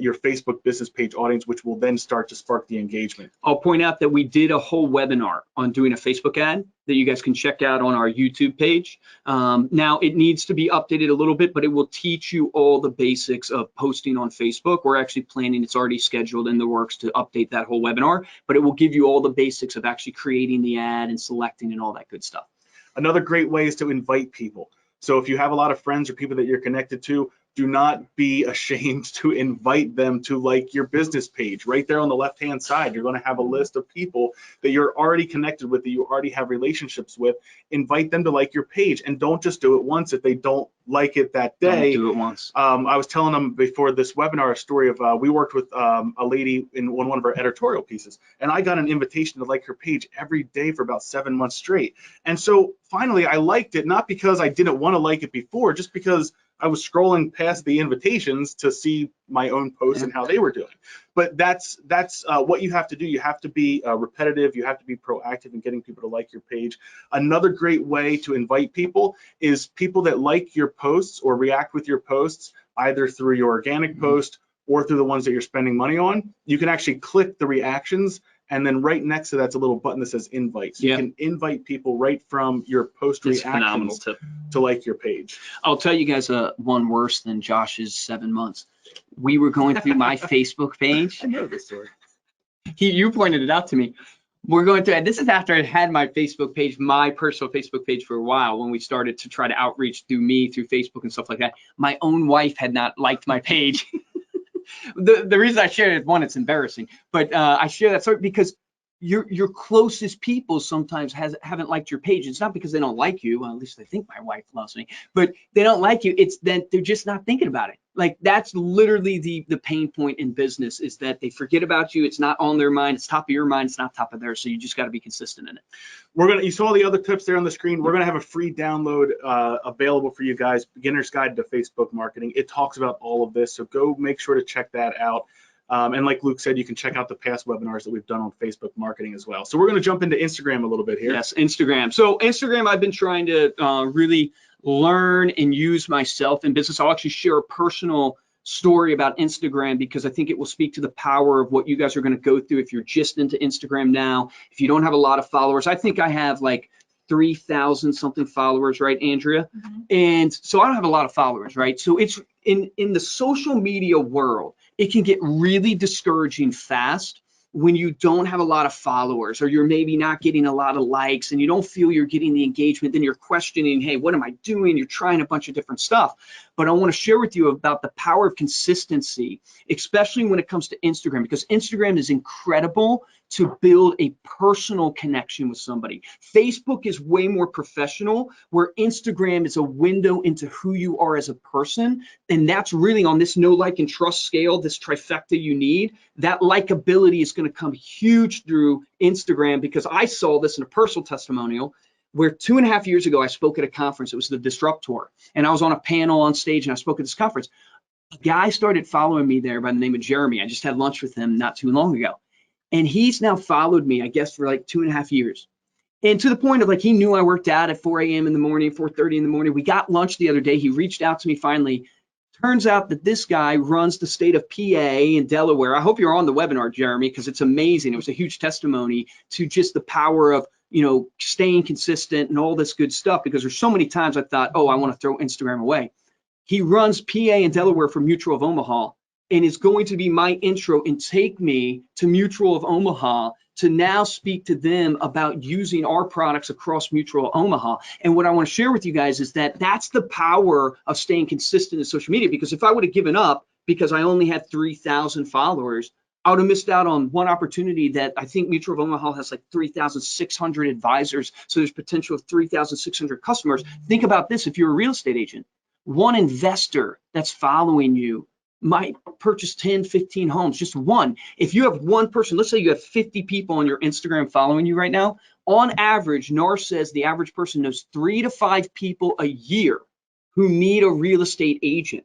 your Facebook business page audience, which will then start to spark the engagement. I'll point out that we did a whole webinar on doing a Facebook ad that you guys can check out on our YouTube page. Now it needs to be updated a little bit, but it will teach you all the basics of posting on Facebook. We're actually planning, it's already scheduled in the works to update that whole webinar, but it will give you all the basics of actually creating the ad and selecting and all that good stuff. Another great way is to invite people. So if you have a lot of friends or people that you're connected to, do not be ashamed to invite them to like your business page. Right there on the left-hand side, you're going to have a list of people that you're already connected with, that you already have relationships with. Invite them to like your page, and don't just do it once if they don't like it that day. Don't do it once. I was telling them before this webinar a story of we worked with a lady in one of our editorial pieces, and I got an invitation to like her page every day for about 7 months straight. And so finally I liked it, not because I didn't want to like it before, just because I was scrolling past the invitations to see my own posts and how they were doing. But that's what you have to do. You have to be repetitive. You have to be proactive in getting people to like your page. Another great way to invite people is people that like your posts or react with your posts, either through your organic post or through the ones that you're spending money on. You can actually click the reactions, and then right next to that's a little button that says invite. So you can invite people right from your post reactions to like your page. I'll tell you guys one worse than Josh's 7 months. We were going through my Facebook page. I know this story. You pointed it out to me. We're going through, and this is after I had my Facebook page, my personal Facebook page, for a while, when we started to try to outreach through me, through Facebook and stuff like that. My own wife had not liked my page. The reason I share it is, one, it's embarrassing, but I share that story because your closest people sometimes haven't liked your page. It's not because they don't like you. Well, at least I think my wife loves me, but they don't like you. It's that they're just not thinking about it. Like that's literally the pain point in business, is that they forget about you. It's not on their mind. It's top of your mind. It's not top of theirs. So you just got to be consistent in it. You saw the other tips there on the screen. We're gonna have a free download available for you guys, Beginner's Guide to Facebook Marketing. It talks about all of this, so go make sure to check that out. And like Luke said, you can check out the past webinars that we've done on Facebook marketing as well. So we're going to jump into Instagram a little bit here. Yes, Instagram. So Instagram, I've been trying to really learn and use myself in business. I'll actually share a personal story about Instagram because I think it will speak to the power of what you guys are going to go through if you're just into Instagram now. If you don't have a lot of followers, I think I have like 3,000 something followers, right, Andrea? Mm-hmm. And so I don't have a lot of followers, right? So it's in the social media world, it can get really discouraging fast when you don't have a lot of followers, or you're maybe not getting a lot of likes and you don't feel you're getting the engagement. Then you're questioning, hey, what am I doing? You're trying a bunch of different stuff. But I want to share with you about the power of consistency, especially when it comes to Instagram, because Instagram is incredible to build a personal connection with somebody. Facebook is way more professional, where Instagram is a window into who you are as a person. And that's really on this know, like, and trust scale, this trifecta you need. That likability is going to come huge through Instagram, because I saw this in a personal testimonial where 2.5 years ago, I spoke at a conference. It was the Disruptor. And I was on a panel on stage and I spoke at this conference. A guy started following me there by the name of Jeremy. I just had lunch with him not too long ago. And he's now followed me, I guess, for like 2.5 years. And to the point of like, he knew I worked out at 4 a.m. in the morning, 4:30 in the morning. We got lunch the other day. He reached out to me finally. Turns out that this guy runs the state of PA in Delaware. I hope you're on the webinar, Jeremy, because it's amazing. It was a huge testimony to just the power of, you know, staying consistent and all this good stuff, because there's so many times I thought, oh, I want to throw Instagram away. He runs PA in Delaware for Mutual of Omaha, and is going to be my intro and take me to Mutual of Omaha to now speak to them about using our products across Mutual of Omaha. And what I want to share with you guys is that that's the power of staying consistent in social media, because if I would have given up because I only had 3,000 followers, I would have missed out on one opportunity that I think Mutual of Omaha has like 3,600 advisors. So there's potential of 3,600 customers. Think about this. If you're a real estate agent, one investor that's following you might purchase 10, 15 homes, just one. If you have one person, let's say you have 50 people on your Instagram following you right now, on average, NAR says the average person knows 3 to 5 people a year who need a real estate agent.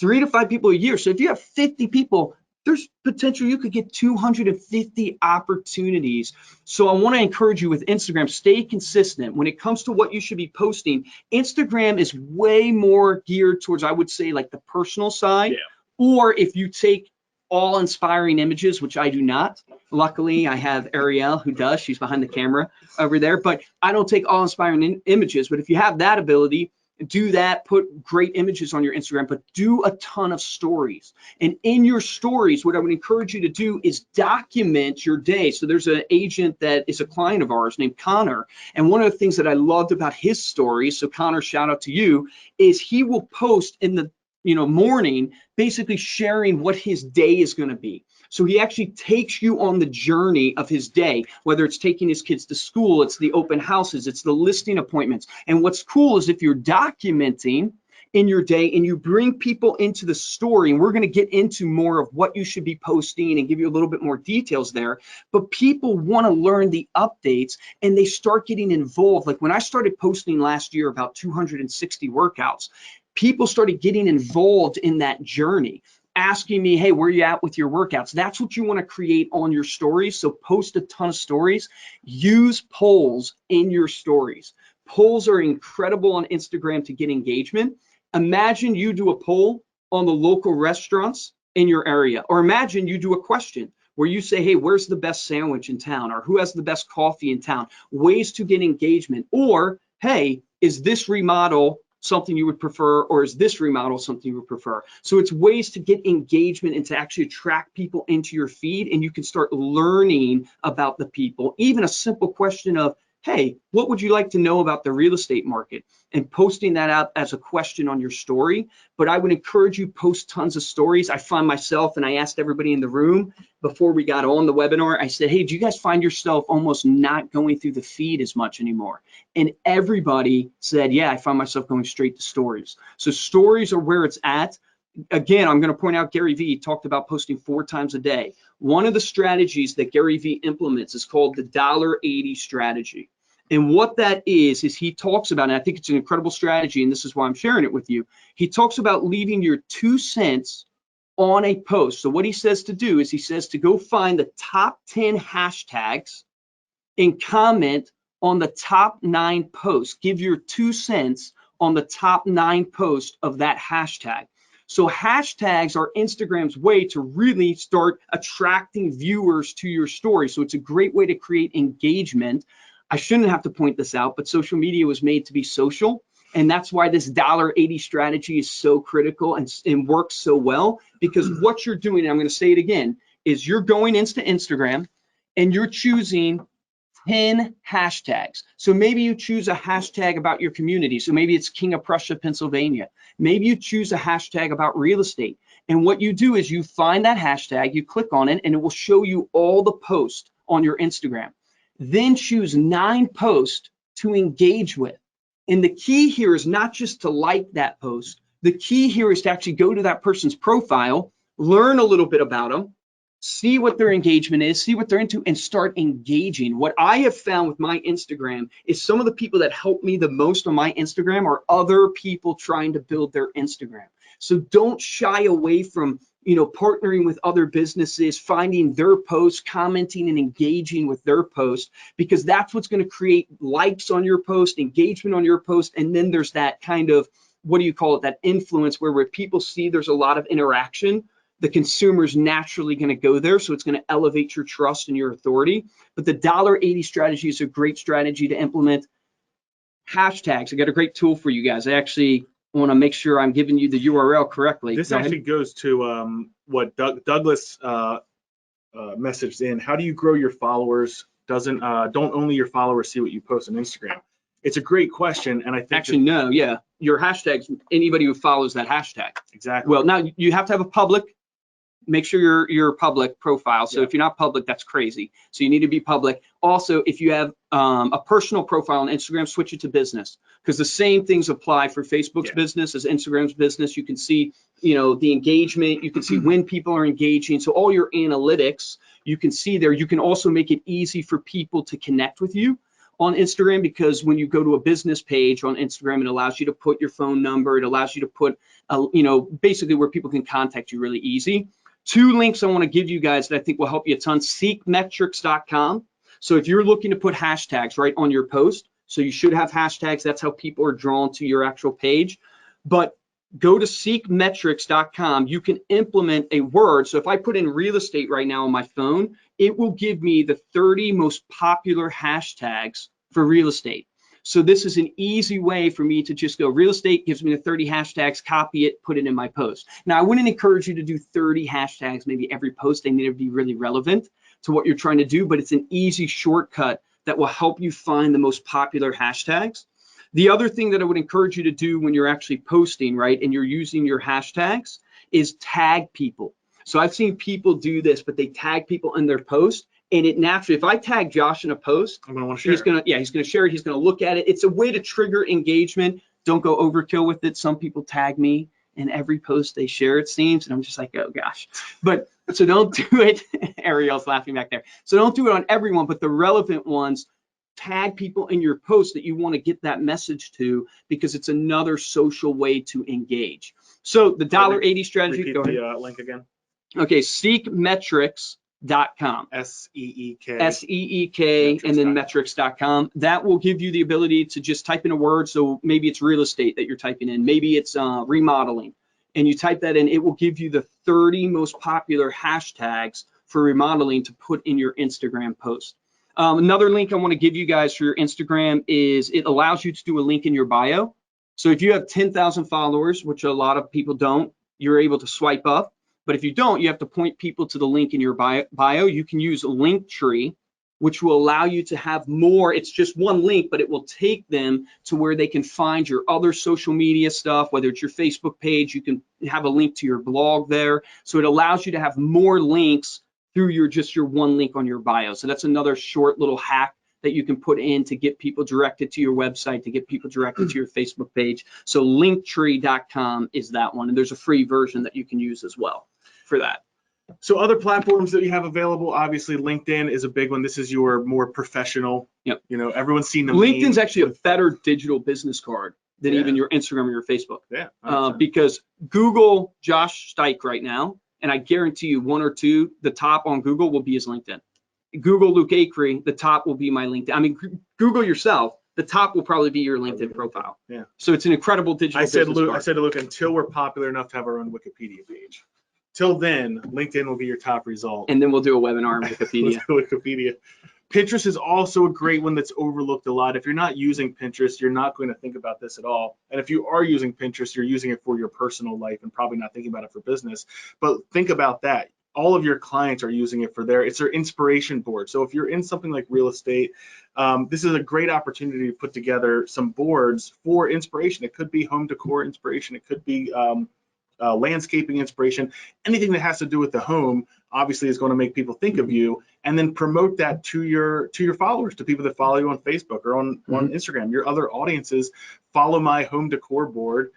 3 to 5 people a year. So if you have 50 people, there's potential you could get 250 opportunities. So I want to encourage you with Instagram, stay consistent. When it comes to what you should be posting, Instagram is way more geared towards, I would say, like the personal side. Yeah. Or if you take all inspiring images, which I do not. Luckily, I have Ariel who does. She's behind the camera over there. But I don't take all inspiring images. But if you have that ability, do that, put great images on your Instagram, but do a ton of stories. And in your stories, what I would encourage you to do is document your day. So there's an agent that is a client of ours named Connor. And one of the things that I loved about his stories, so Connor, shout out to you, is he will post in the morning, basically sharing what his day is going to be. So he actually takes you on the journey of his day, whether it's taking his kids to school, it's the open houses, it's the listing appointments. And what's cool is if you're documenting in your day and you bring people into the story, and we're going to get into more of what you should be posting and give you a little bit more details there, but people want to learn the updates and they start getting involved. Like when I started posting last year about 260 workouts, people started getting involved in that journey, asking me, hey, where are you at with your workouts? That's what you want to create on your stories. So post a ton of stories. Use polls in your stories. Polls are incredible on Instagram to get engagement. Imagine you do a poll on the local restaurants in your area, or imagine you do a question where you say, hey, where's the best sandwich in town? Or who has the best coffee in town? Ways to get engagement. Or, hey, is this remodel something you would prefer, or is this remodel something you would prefer? So it's ways to get engagement and to actually attract people into your feed, and you can start learning about the people. Even a simple question of, hey, what would you like to know about the real estate market? And posting that out as a question on your story. But I would encourage you post tons of stories. I find myself, and I asked everybody in the room before we got on the webinar, I said, hey, do you guys find yourself almost not going through the feed as much anymore? And everybody said, yeah, I find myself going straight to stories. So stories are where it's at. Again, I'm going to point out Gary Vee talked about posting 4 times a day. One of the strategies that Gary Vee implements is called the $80 strategy. And what that is he talks about, and I think it's an incredible strategy, and this is why I'm sharing it with you. He talks about leaving your 2 cents on a post. So what he says to do is he says to go find the top 10 hashtags and comment on the top 9 posts. Give your 2 cents on the top 9 posts of that hashtag. So hashtags are Instagram's way to really start attracting viewers to your story. So it's a great way to create engagement. I shouldn't have to point this out, but social media was made to be social. And that's why this $80 strategy is so critical and works so well, because what you're doing, and I'm going to say it again, is you're going into Instagram and you're choosing 10 hashtags. So maybe you choose a hashtag about your community. So maybe it's King of Prussia, Pennsylvania. Maybe you choose a hashtag about real estate. And what you do is you find that hashtag, you click on it, and it will show you all the posts on your Instagram. Then choose 9 posts to engage with. And the key here is not just to like that post. The key here is to actually go to that person's profile, learn a little bit about them, see what their engagement is, see what they're into, and start engaging. What I have found with my Instagram is some of the people that help me the most on my Instagram are other people trying to build their Instagram. So don't shy away from, partnering with other businesses, finding their posts, commenting and engaging with their posts, because that's what's going to create likes on your post, engagement on your post. And then there's that kind of, that influence where people see there's a lot of interaction. The consumer's naturally going to go there. So it's going to elevate your trust and your authority. But the $80 strategy is a great strategy to implement. Hashtags, I got a great tool for you guys. I actually want to make sure I'm giving you the URL correctly. This actually goes to what Douglas messaged in. How do you grow your followers? Don't only your followers see what you post on Instagram? It's a great question, and I think your hashtags, anybody who follows that hashtag. Exactly. Well, now you have to have a public. Make sure you're public profile. So if you're not public, that's crazy. So you need to be public. Also, if you have a personal profile on Instagram, switch it to business, because the same things apply for Facebook's business as Instagram's business. You can see, the engagement. You can see when people are engaging. So all your analytics, you can see there. You can also make it easy for people to connect with you on Instagram, because when you go to a business page on Instagram, it allows you to put your phone number. It allows you to put, basically where people can contact you really easy. 2 links I want to give you guys that I think will help you a ton. Seekmetrics.com. So if you're looking to put hashtags right on your post, so you should have hashtags. That's how people are drawn to your actual page. But go to seekmetrics.com. You can implement a word. So if I put in real estate right now on my phone, it will give me the 30 most popular hashtags for real estate. So this is an easy way for me to just go real estate, gives me the 30 hashtags, copy it, put it in my post. Now, I wouldn't encourage you to do 30 hashtags, maybe every post. They need to be really relevant to what you're trying to do, but it's an easy shortcut that will help you find the most popular hashtags. The other thing that I would encourage you to do when you're actually posting, right, and you're using your hashtags, is tag people. So I've seen people do this, but they tag people in their post. And it naturally, if I tag Josh in a post, I'm gonna want to share. He's gonna share it. He's gonna look at it. It's a way to trigger engagement. Don't go overkill with it. Some people tag me in every post they share, it seems, and I'm just like, oh gosh. But so don't do it. Ariel's laughing back there. So don't do it on everyone, but the relevant ones. Tag people in your post that you want to get that message to, because it's another social way to engage. So the $80 strategy. Repeat the link again. Okay, seekmetrics.com. SEEK, and then metrics.com. That will give you the ability to just type in a word. So maybe it's real estate that you're typing in. Maybe it's remodeling. And you type that in, it will give you the 30 most popular hashtags for remodeling to put in your Instagram post. Another link I want to give you guys for your Instagram is it allows you to do a link in your bio. So if you have 10,000 followers, which a lot of people don't, you're able to swipe up. But if you don't, you have to point people to the link in your bio. You can use Linktree which will allow you to have more. It's just one link, but it will take them to where they can find your other social media stuff, whether it's your Facebook page, you can have a link to your blog there. So it allows you to have more links through your one link on your bio. So that's another short little hack that you can put in to get people directed to your website, to get people directed to your Facebook page. So linktree.com is that one. And there's a free version that you can use as well for that. So other platforms that you have available, obviously LinkedIn is a big one. This is your more professional. Yep. You know, everyone's seen the LinkedIn's actually a better digital business card than Yeah. even your Instagram or your Facebook. Yeah. Because Google Josh Steik right now, and I guarantee you one or two, the top on Google will be his LinkedIn. Google Luke Acree, the top will be my LinkedIn. I mean, Google yourself, the top will probably be your LinkedIn profile. Yeah. So it's an incredible digital business card. I said to Luke, until we're popular enough to have our own Wikipedia page. Till then, LinkedIn will be your top result. And then we'll do a webinar on Wikipedia. Wikipedia. Pinterest is also a great one that's overlooked a lot. If you're not using Pinterest, you're not going to think about this at all. And if you are using Pinterest, you're using it for your personal life and probably not thinking about it for business. But think about that. All of your clients are using it for it's their inspiration board. So if you're in something like real estate, this is a great opportunity to put together some boards for inspiration. It could be home decor inspiration. It could be landscaping inspiration. Anything that has to do with the home obviously is going to make people think of you, and then promote that to your followers, to people that follow you on Facebook or on Instagram. Your other audiences, follow my home decor board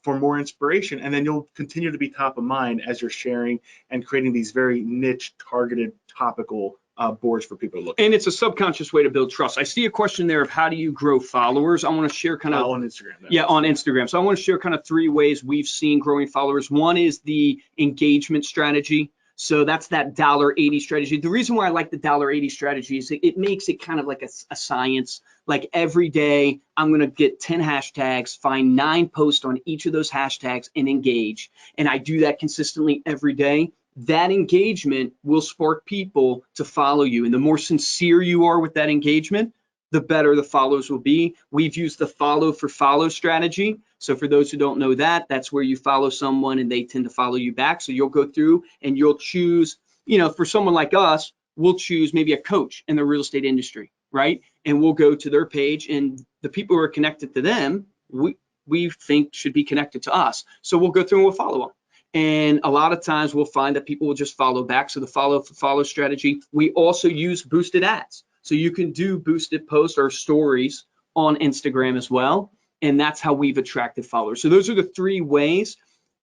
for more inspiration, and then you'll continue to be top of mind as you're sharing and creating these very niche, targeted, topical boards for people to look at. And it's a subconscious way to build trust. I see a question there of how do you grow followers? I want to share kind of on Instagram. Yeah, on Instagram. So I want to share kind of 3 ways we've seen growing followers. One is the engagement strategy. So that's that $1.80 strategy. The reason why I like the $1.80 strategy is it makes it kind of like a science. Like every day, I'm going to get 10 hashtags, find 9 posts on each of those hashtags and engage. And I do that consistently every day. That engagement will spark people to follow you. And the more sincere you are with that engagement, the better the followers will be. We've used the follow for follow strategy. So for those who don't know that, that's where you follow someone and they tend to follow you back. So you'll go through and you'll choose, you know, for someone like us, we'll choose maybe a coach in the real estate industry, right? And we'll go to their page, and the people who are connected to them, we think should be connected to us. So we'll go through and we'll follow them. And a lot of times we'll find that people will just follow back. So the follow for follow strategy. We also use boosted ads. So you can do boosted posts or stories on Instagram as well. And that's how we've attracted followers. So those are the 3 ways.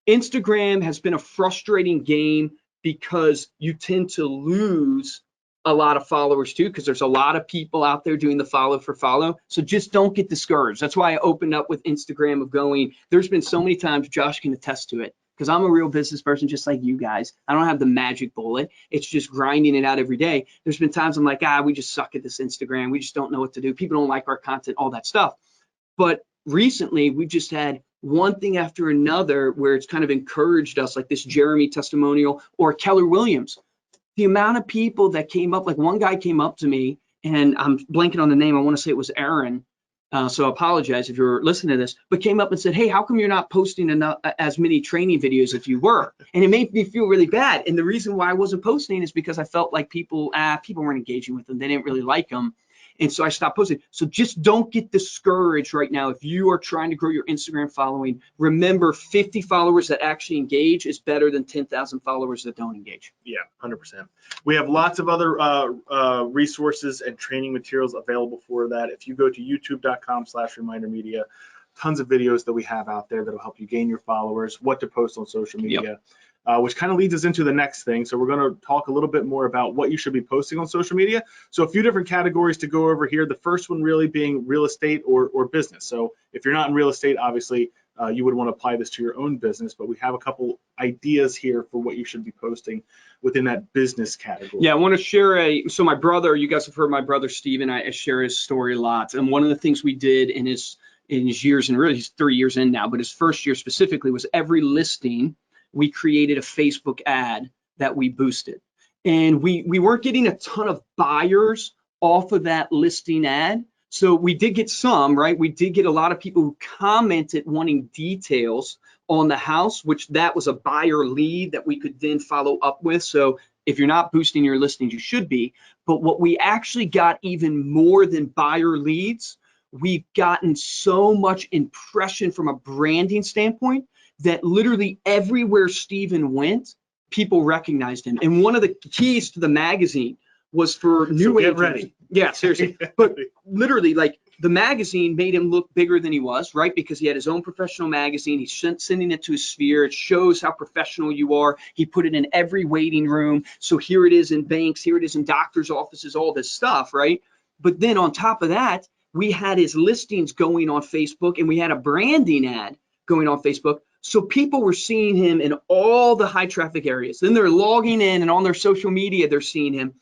Instagram has been a frustrating game because you tend to lose a lot of followers too, because there's a lot of people out there doing the follow for follow. So just don't get discouraged. That's why I opened up with Instagram of going, there's been so many times, Josh can attest to it, because I'm a real business person just like you guys. I don't have the magic bullet. It's just grinding it out every day. There's been times I'm like, we just suck at this Instagram. We just don't know what to do. People don't like our content, all that stuff. But recently, we just had one thing after another where it's kind of encouraged us, like this Jeremy testimonial or Keller Williams. The amount of people that came up, like one guy came up to me, and I'm blanking on the name. I want to say it was Aaron. So I apologize if you're listening to this, but came up and said, hey, how come you're not posting enough, as many training videos if you were? And it made me feel really bad. And the reason why I wasn't posting is because I felt like people weren't engaging with them. They didn't really like them. And so I stopped posting. So just don't get discouraged right now. If you are trying to grow your Instagram following, remember 50 followers that actually engage is better than 10,000 followers that don't engage. Yeah, 100%. We have lots of other resources and training materials available for that. If you go to youtube.com/ReminderMedia, tons of videos that we have out there that'll help you gain your followers, what to post on social media. Yep. Which kind of leads us into the next thing. So we're going to talk a little bit more about what you should be posting on social media. So a few different categories to go over here. The first one really being real estate or business. So if you're not in real estate, obviously you would want to apply this to your own business, but we have a couple ideas here for what you should be posting within that business category. Yeah, I want to share so my brother, you guys have heard my brother Steven, I share his story a lot. And one of the things we did in his years, and really he's 3 years in now, but his first year specifically was every listing, we created a Facebook ad that we boosted. And we weren't getting a ton of buyers off of that listing ad. So we did get some, right? We did get a lot of people who commented wanting details on the house, which that was a buyer lead that we could then follow up with. So If you're not boosting your listings, you should be. But what we actually got even more than buyer leads, we've gotten so much impression from a branding standpoint that literally everywhere Steven went, people recognized him. And one of the keys to the magazine was for new agents. Get ready. Yeah, seriously. But literally, like, the magazine made him look bigger than he was, right? Because he had his own professional magazine. He's sending it to his sphere. It shows how professional you are. He put it in every waiting room. So here it is in banks, here it is in doctors' offices, all this stuff, right? But then on top of that, we had his listings going on Facebook, and we had a branding ad going on Facebook. So people were seeing him in all the high traffic areas. Then they're logging in, and on their social media, they're seeing him.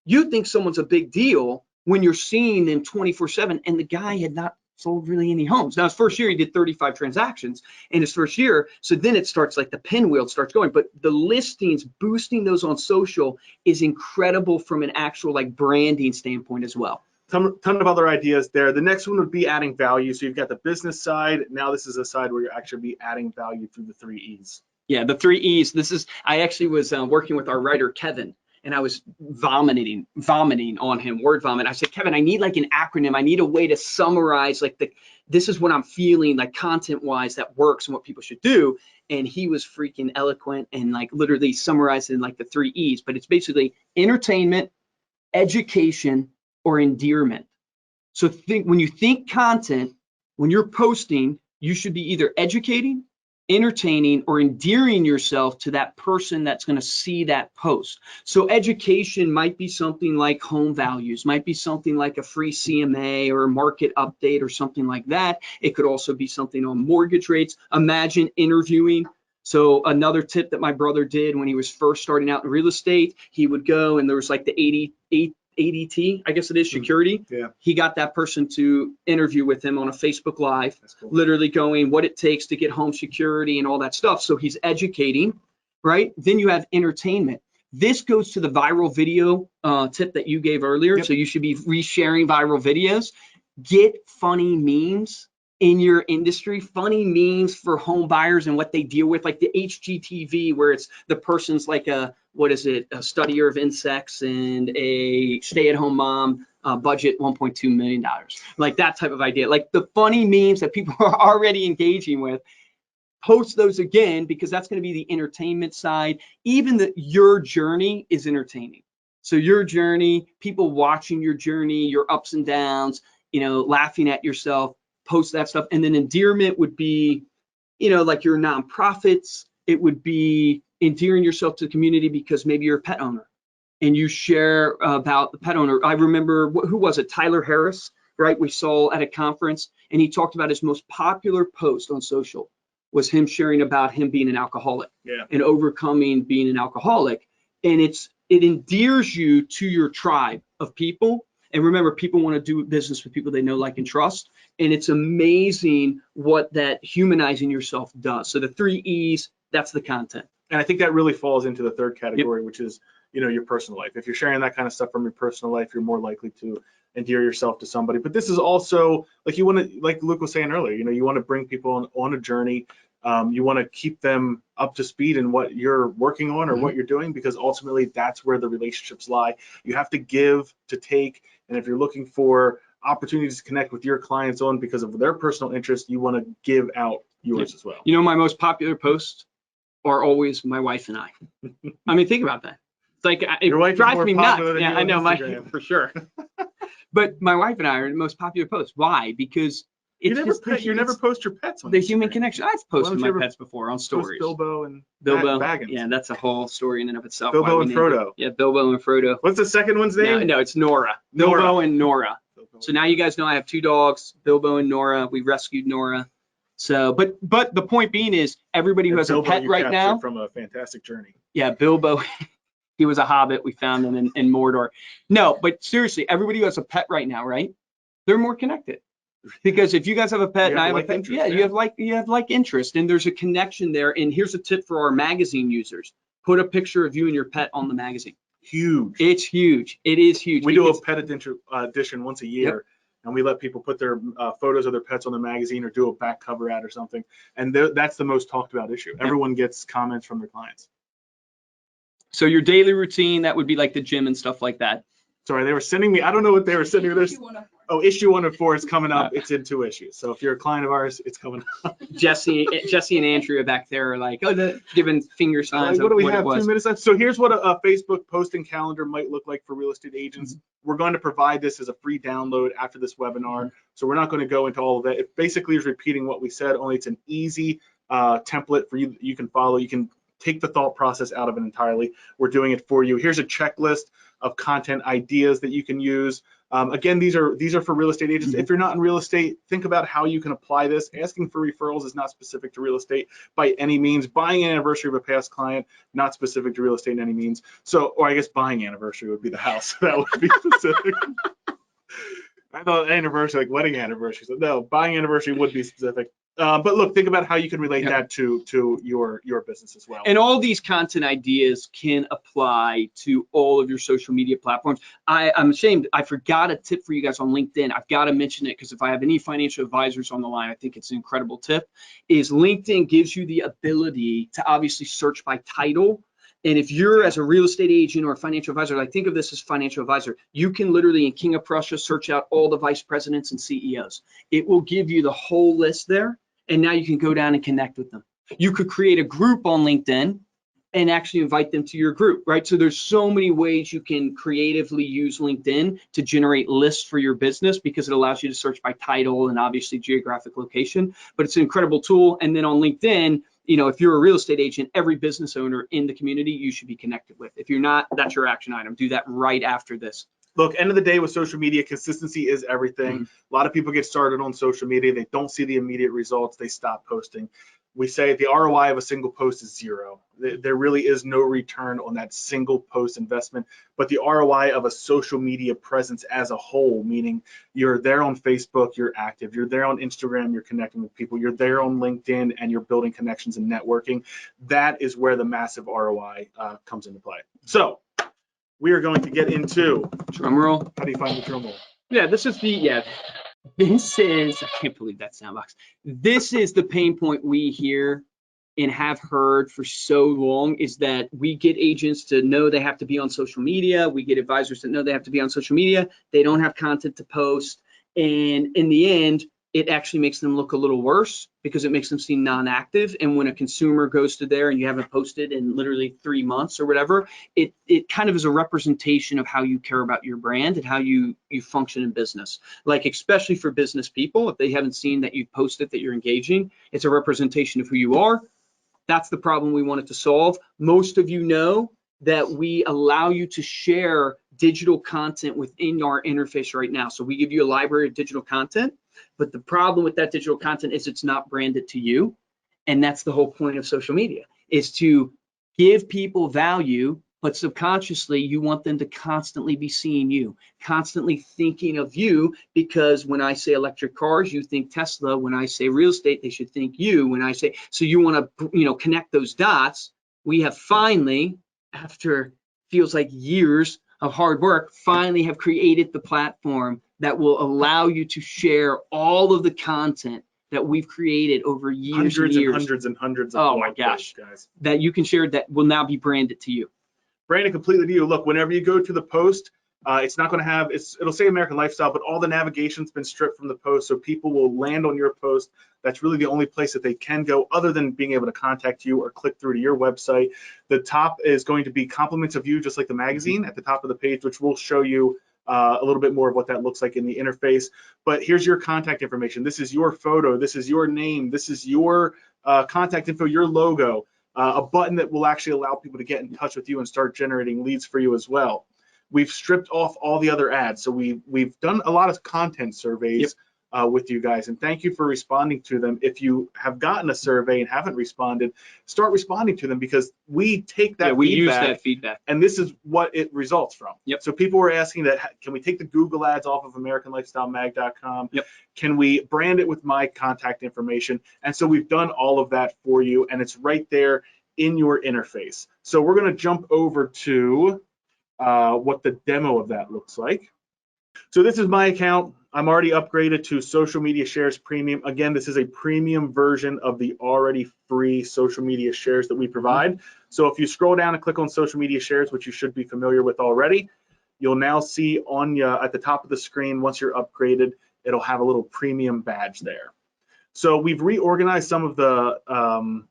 You think someone's a big deal when you're seeing them 24/7, and the guy had not sold really any homes. Now, his first year, he did 35 transactions in his first year. So then it starts, like, the pinwheel starts going. But the listings, boosting those on social is incredible from an actual, like, branding standpoint as well. Ton of other ideas there. The next one would be adding value. So you've got the business side. Now this is a side where you're actually be adding value through the 3 E's. Yeah, the 3 E's. I actually was working with our writer, Kevin, and I was vomiting on him, word vomit. I said, Kevin, I need like an acronym. I need a way to summarize, like, this is what I'm feeling, like, content wise, that works and what people should do. And he was freaking eloquent and, like, literally summarized in, like, the 3 E's. But it's basically entertainment, education, or endearment. So when you think content, when you're posting, you should be either educating, entertaining, or endearing yourself to that person that's going to see that post. So education might be something like home values, might be something like a free CMA or a market update or something like that. It could also be something on mortgage rates. Imagine interviewing. So another tip that my brother did when he was first starting out in real estate, he would go, and there was like the ADT, I guess it is, security. Yeah. He got that person to interview with him on a Facebook Live, Cool. literally going what it takes to get home security and all that stuff. So he's educating, right? Then you have entertainment. This goes to the viral video tip that you gave earlier. Yep. So you should be resharing viral videos. Get funny memes in your industry, funny memes for home buyers and what they deal with, like the HGTV, where it's the person's like a studier of insects and a stay-at-home mom, budget $1.2 million. Like that type of idea, like the funny memes that people are already engaging with. Post those again, because that's going to be the entertainment side. Even your journey is entertaining. So your journey, people watching your journey, your ups and downs, laughing at yourself, post that stuff. And then endearment would be, like your nonprofits. It would be endearing yourself to the community because maybe you're a pet owner and you share about the pet owner. I remember, who was it? Tyler Harris, right? We saw at a conference, and he talked about his most popular post on social was him sharing about him being an alcoholic and overcoming being an alcoholic. And it endears you to your tribe of people. And remember, people want to do business with people they know, like, and trust. And it's amazing what that humanizing yourself does. So the 3 E's, that's the content. And I think that really falls into the third category, which is, your personal life. If you're sharing that kind of stuff from your personal life, you're more likely to endear yourself to somebody. But this is also, like, like Luke was saying earlier, you want to bring people on a journey. You want to keep them up to speed in what you're working on or what you're doing, because ultimately that's where the relationships lie. You have to give to take. And if you're looking for opportunities to connect with your clients on because of their personal interest, you want to give out yours as well. My most popular posts are always my wife and I. I mean, think about that. It's like, it drives me nuts. Yeah, I know, for sure. But my wife and I are the most popular posts. Why? Because you never post your pets on the human connection. I've posted my pets before on stories. Bilbo and Baggins. Yeah, that's a whole story in and of itself. Bilbo and Frodo. Yeah, Bilbo and Frodo. What's the second one's name? No, it's Nora. Bilbo and Nora. So now you guys know I have 2 dogs, Bilbo and Nora. We rescued Nora. So, but the point being is, everybody who has a pet right now, from a fantastic journey. Yeah, Bilbo. He was a hobbit. We found him in Mordor. No, but seriously, everybody who has a pet right now, right? They're more connected. Because if you guys have a pet and I have a pet, you have like interest, and there's a connection there. And here's a tip for our magazine users: put a picture of you and your pet on the magazine. Huge. It's huge. It is huge. We do a pet edition once a year, and we let people put their photos of their pets on the magazine or do a back cover ad or something. And that's the most talked about issue. Everyone gets comments from their clients. So your daily routine, that would be like the gym and stuff like that. Sorry, they were sending me, I don't know what they were sending me. Oh, issue 104 is coming up. It's in 2 issues. So if you're a client of ours, it's coming up. Jesse and Andrea back there are like, giving finger signs. Like, what do we have? It was. 2 minutes left. So here's what a Facebook posting calendar might look like for real estate agents. Mm-hmm. We're going to provide this as a free download after this webinar. So we're not going to go into all of that. It basically is repeating what we said, only it's an easy template for you that you can follow. You can take the thought process out of it entirely. We're doing it for you. Here's a checklist of content ideas that you can use. Again, these are for real estate agents. Mm-hmm. If you're not in real estate, think about how you can apply this. Asking for referrals is not specific to real estate by any means. Buying an anniversary of a past client, not specific to real estate in any means. So, or I guess buying anniversary would be the house. That would be specific. I thought anniversary, like wedding anniversary. So no, buying anniversary would be specific. But look, think about how you can relate that to your business as well. And all these content ideas can apply to all of your social media platforms. I'm ashamed, I forgot a tip for you guys on LinkedIn. I've got to mention it because if I have any financial advisors on the line, I think it's an incredible tip, is LinkedIn gives you the ability to obviously search by title. And if you're as a real estate agent or a financial advisor, like think of this as financial advisor, you can literally in King of Prussia search out all the vice presidents and CEOs. It will give you the whole list there. And now you can go down and connect with them. You could create a group on LinkedIn and actually invite them to your group, right? So there's so many ways you can creatively use LinkedIn to generate lists for your business because it allows you to search by title and obviously geographic location, but it's an incredible tool. And then on LinkedIn, if you're a real estate agent, every business owner in the community you should be connected with. If you're not, that's your action item. Do that right after this. Look, end of the day with social media, consistency is everything. Mm-hmm. A lot of people get started on social media. They don't see the immediate results. They stop posting. We say the ROI of a single post is 0. There really is no return on that single post investment, but the ROI of a social media presence as a whole, meaning you're there on Facebook, you're active, you're there on Instagram, you're connecting with people, you're there on LinkedIn, and you're building connections and networking. That is where the massive ROI comes into play. So we are going to get into drum roll. How do you find the drum roll? Yeah, this is, I can't believe that soundbox. This is the pain point we hear and have heard for so long, is that we get agents to know they have to be on social media. We get advisors that know they have to be on social media. They don't have content to post. And in the end, it actually makes them look a little worse because it makes them seem non-active. And when a consumer goes to there and you haven't posted in literally 3 months or whatever, it kind of is a representation of how you care about your brand and how you function in business. Like, especially for business people, if they haven't seen that you've posted, that you're engaging, it's a representation of who you are. That's the problem we wanted to solve. Most of you know that we allow you to share digital content within our interface right now. So we give you a library of digital content, but the problem with that digital content is it's not branded to you. And that's the whole point of social media, is to give people value, but subconsciously you want them to constantly be seeing you, constantly thinking of you, because when I say electric cars, you think Tesla. When I say real estate, they should think you. When I say, so you want to, connect those dots. We have finally, after feels like years of hard work, finally have created the platform that will allow you to share all of the content that we've created over years hundreds and years. And hundreds and hundreds of oh my gosh, guys, that you can share, that will now be branded to you. Branded completely to you. Look, whenever you go to the post, it's not going to have, it'll say American Lifestyle, but all the navigation's been stripped from the post, so people will land on your post. That's really the only place that they can go other than being able to contact you or click through to your website. The top is going to be compliments of you, just like the magazine at the top of the page, which will show you a little bit more of what that looks like in the interface. But here's your contact information. This is your photo. This is your name. This is your contact info, your logo, a button that will actually allow people to get in touch with you and start generating leads for you as well. We've stripped off all the other ads. So we've done a lot of content surveys with you guys, and thank you for responding to them. If you have gotten a survey and haven't responded, start responding to them, because we take that we use that feedback, and this is what it results from. So people were asking that, can we take the Google ads off of AmericanLifestyleMag.com? Can we brand it with my contact information? And so we've done all of that for you, and it's right there in your interface. So we're going to jump over to what the demo of that looks like. So this is my account. I'm already upgraded to Social Media Shares Premium. Again, this is a premium version of the already free social media shares that we provide. So if you scroll down and click on Social Media Shares, which you should be familiar with already, you'll now see on at the top of the screen, once you're upgraded, it'll have a little premium badge there. So we've reorganized some of the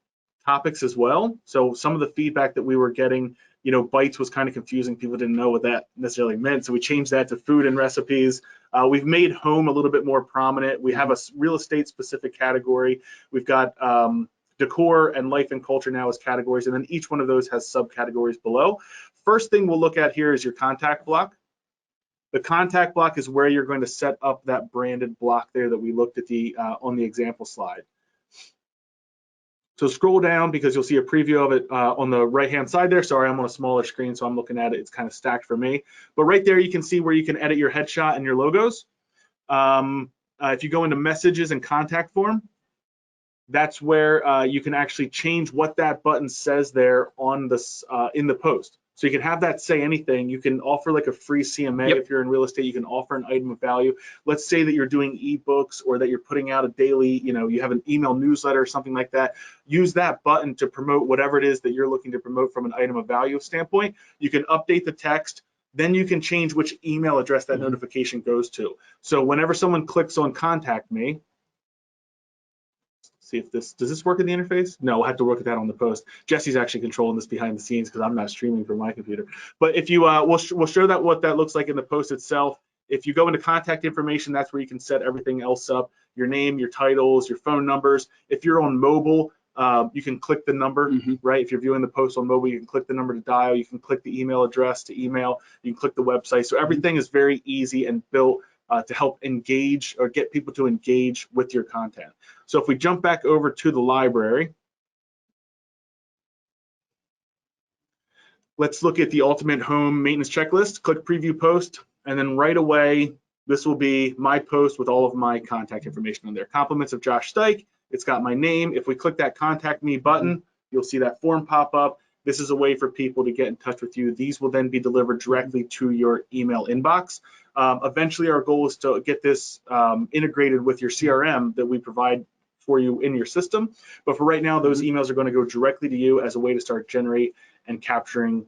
topics as well. So some of the feedback that we were getting, you know, bites was kind of confusing. People didn't know what that necessarily meant. So we changed that to food and recipes. We've made home a little bit more prominent. We have a real estate specific category. We've got decor and life and culture now as categories, and then each one of those has subcategories below. First thing we'll look at here is your contact block. The contact block is where you're going to set up that branded block there that we looked at on the example slide. So scroll down because you'll see a preview of it on the right-hand side there. Sorry, I'm on a smaller screen, so I'm looking at it. It's kind of stacked for me. But right there, you can see where you can edit your headshot and your logos. If you go into messages and contact form, that's where you can actually change what that button says there on this in the post. So you can have that say anything. You can offer like a free CMA. If you're in real estate, you can offer an item of value. Let's say that you're doing ebooks or that you're putting out a daily, you know, you have an email newsletter or something like that. Use that button to promote whatever it is that you're looking to promote from an item of value standpoint. You can update the text. Then you can change which email address that notification goes to. So whenever someone clicks on contact me, see if does this work in the interface? No, we'll have to work with that on the post. Jesse's actually controlling this behind the scenes because I'm not streaming from my computer. But if you, we'll show that what that looks like in the post itself. If you go into contact information, that's where you can set everything else up, your name, your titles, your phone numbers. If you're on mobile, you can click the number, right? If you're viewing the post on mobile, you can click the number to dial. You can click the email address to email. You can click the website. So everything is very easy and built to help engage or get people to engage with your content. So if we jump back over to the library, let's look at the ultimate home maintenance checklist. Click preview post, and then right away, this will be my post with all of my contact information on there. Compliments of Josh Stike. It's got my name. If we click that contact me button, you'll see that form pop up. This is a way for people to get in touch with you. These will then be delivered directly to your email inbox. Eventually, our goal is to get this integrated with your CRM that we provide for you in your system. But for right now, those emails are going to go directly to you as a way to start generate and capturing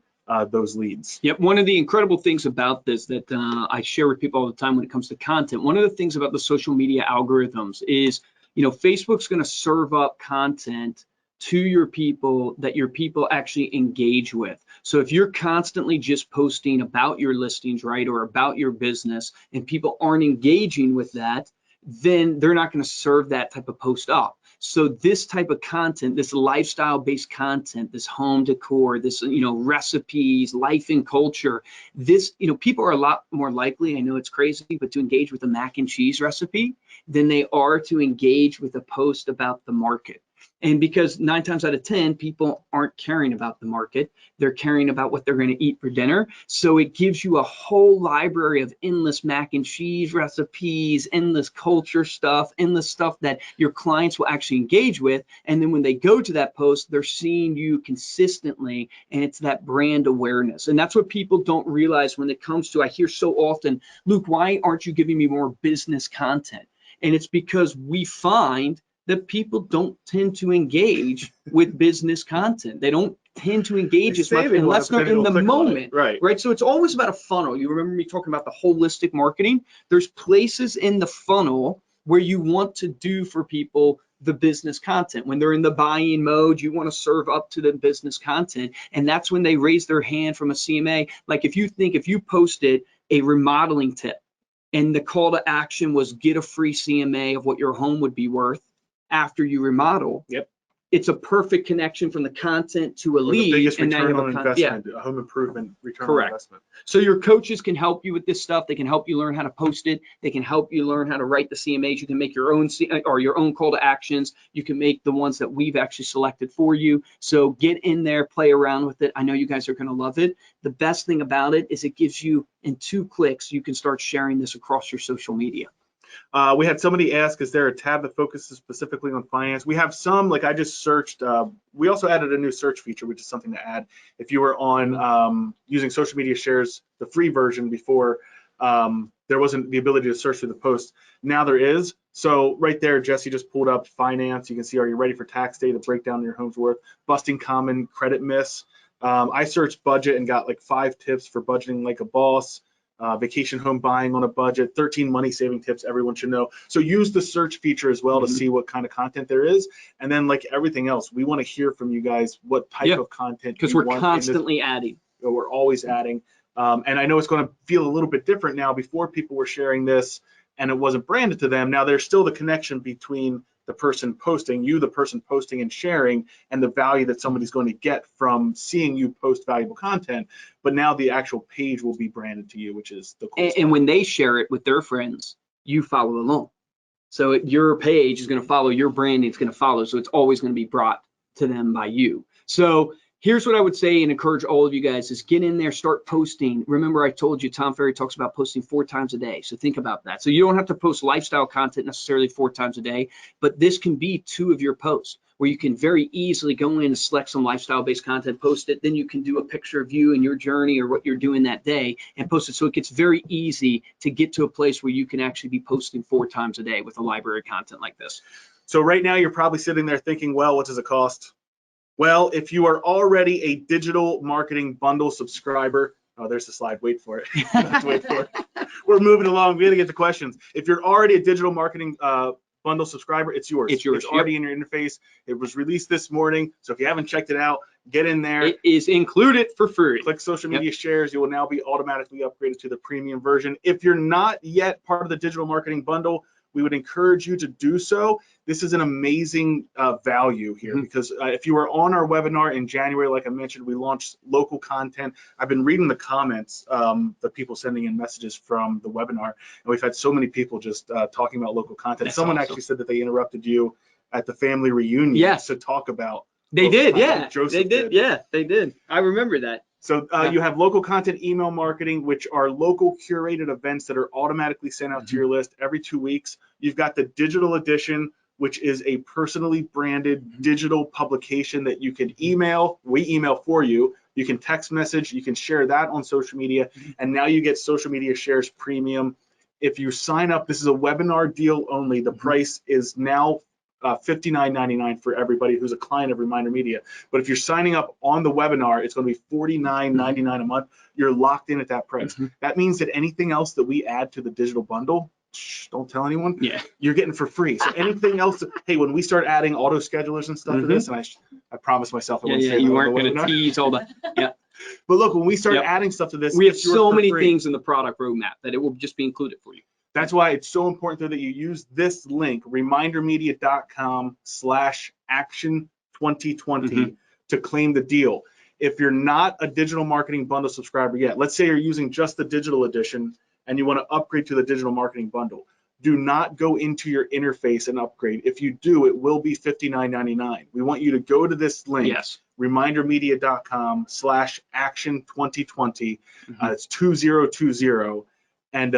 those leads. Yep, one of the incredible things about this that I share with people all the time when it comes to content, one of the things about the social media algorithms is, you know, Facebook's going to serve up content to your people that your people actually engage with. So if you're constantly just posting about your listings, right, or about your business, and people aren't engaging with that, then they're not going to serve that type of post up. So this type of content, this lifestyle-based content, this home decor, this, you know, recipes, life and culture, this, you know, people are a lot more likely, I know it's crazy, but to engage with a mac and cheese recipe than they are to engage with a post about the market. And because 9 times out of 10, people aren't caring about the market, they're caring about what they're going to eat for dinner. So it gives you a whole library of endless mac and cheese recipes, endless culture stuff, endless stuff that your clients will actually engage with. And then when they go to that post, they're seeing you consistently, and it's that brand awareness. And that's what people don't realize when it comes to, I hear so often, Luke, why aren't you giving me more business content? And it's because we find that people don't tend to engage with business content. They don't tend to engage as much unless they're in the moment, right? So it's always about a funnel. You remember me talking about the holistic marketing? There's places in the funnel where you want to do for people the business content. When they're in the buying mode, you want to serve up to the business content. And that's when they raise their hand from a CMA. Like if you posted a remodeling tip and the call to action was get a free CMA of what your home would be worth after you remodel, it's a perfect connection from the content to a lead. The biggest and return on investment, a home improvement return on investment. So your coaches can help you with this stuff. They can help you learn how to post it. They can help you learn how to write the CMAs. You can make your own your own call to actions. You can make the ones that we've actually selected for you. So get in there, play around with it. I know you guys are going to love it. The best thing about it is it gives you, in 2 clicks, you can start sharing this across your social media. We had somebody ask, is there a tab that focuses specifically on finance? We have some, like I just searched. We also added a new search feature, which is something to add. If you were on using social media shares, the free version before, there wasn't the ability to search through the post. Now there is. So right there, Jesse just pulled up finance. You can see, are you ready for tax day? The breakdown of your home's worth, busting common credit myths. I searched budget and got like 5 tips for budgeting like a boss. Vacation home buying on a budget, 13 money saving tips everyone should know. So use the search feature as well to see what kind of content there is. And then like everything else, we want to hear from you guys what type of content, because we're constantly adding. We're always adding. And I know it's going to feel a little bit different now. Before, people were sharing this and it wasn't branded to them. Now there's still the connection between the person posting, you, the person posting and sharing, and the value that somebody's going to get from seeing you post valuable content. But now the actual page will be branded to you, which is the cool and when they share it with their friends, you follow along. So your page is going to follow your branding. It's going to follow. So it's always going to be brought to them by you. So here's what I would say and encourage all of you guys is get in there, start posting. Remember, I told you Tom Ferry talks about posting 4 times a day. So think about that. So you don't have to post lifestyle content necessarily 4 times a day, but this can be 2 of your posts where you can very easily go in and select some lifestyle based content, post it. Then you can do a picture of you and your journey or what you're doing that day and post it. So it gets very easy to get to a place where you can actually be posting 4 times a day with a library content like this. So right now you're probably sitting there thinking, well, what does it cost? Well, if you are already a digital marketing bundle subscriber, oh, there's the slide. Wait for it. Wait for it. We're moving along. We're going to get to questions. If you're already a digital marketing bundle subscriber, it's yours. It's yours. It's already in your interface. It was released this morning. So if you haven't checked it out, get in there. It is included for free. Click social media shares. You will now be automatically upgraded to the premium version. If you're not yet part of the digital marketing bundle, we would encourage you to do so. This is an amazing value here because if you were on our webinar in January, like I mentioned, we launched local content. I've been reading the comments, the people sending in messages from the webinar, and we've had so many people just talking about local content. That's Someone awesome. actually said that they interrupted you at the family reunion to talk about. They did, yeah. Joseph they did, yeah, they did. I remember that. So you have local content email marketing, which are local curated events that are automatically sent out to your list every 2 weeks. You've got the digital edition, which is a personally branded digital publication that you can email. We email for you. You can text message. You can share that on social media. And now you get social media shares premium. If you sign up, this is a webinar deal only. The price is now $59.99 for everybody who's a client of ReminderMedia. But if you're signing up on the webinar, it's going to be $49.99 a month. You're locked in at that price. That means that anything else that we add to the digital bundle, don't tell anyone, you're getting for free. So anything else, hey, when we start adding auto schedulers and stuff to this, and I promised myself I wouldn't say that you on weren't the going to webinar. tease all that. But look, when we start adding stuff to this, we have so many free. things in the product roadmap that it will just be included for you. That's why it's so important though that you use this link, remindermedia.com/action2020 to claim the deal. If you're not a digital marketing bundle subscriber yet, let's say you're using just the digital edition and you want to upgrade to the digital marketing bundle, do not go into your interface and upgrade. If you do, it will be $59.99. We want you to go to this link, remindermedia.com/action2020. It's 2020. And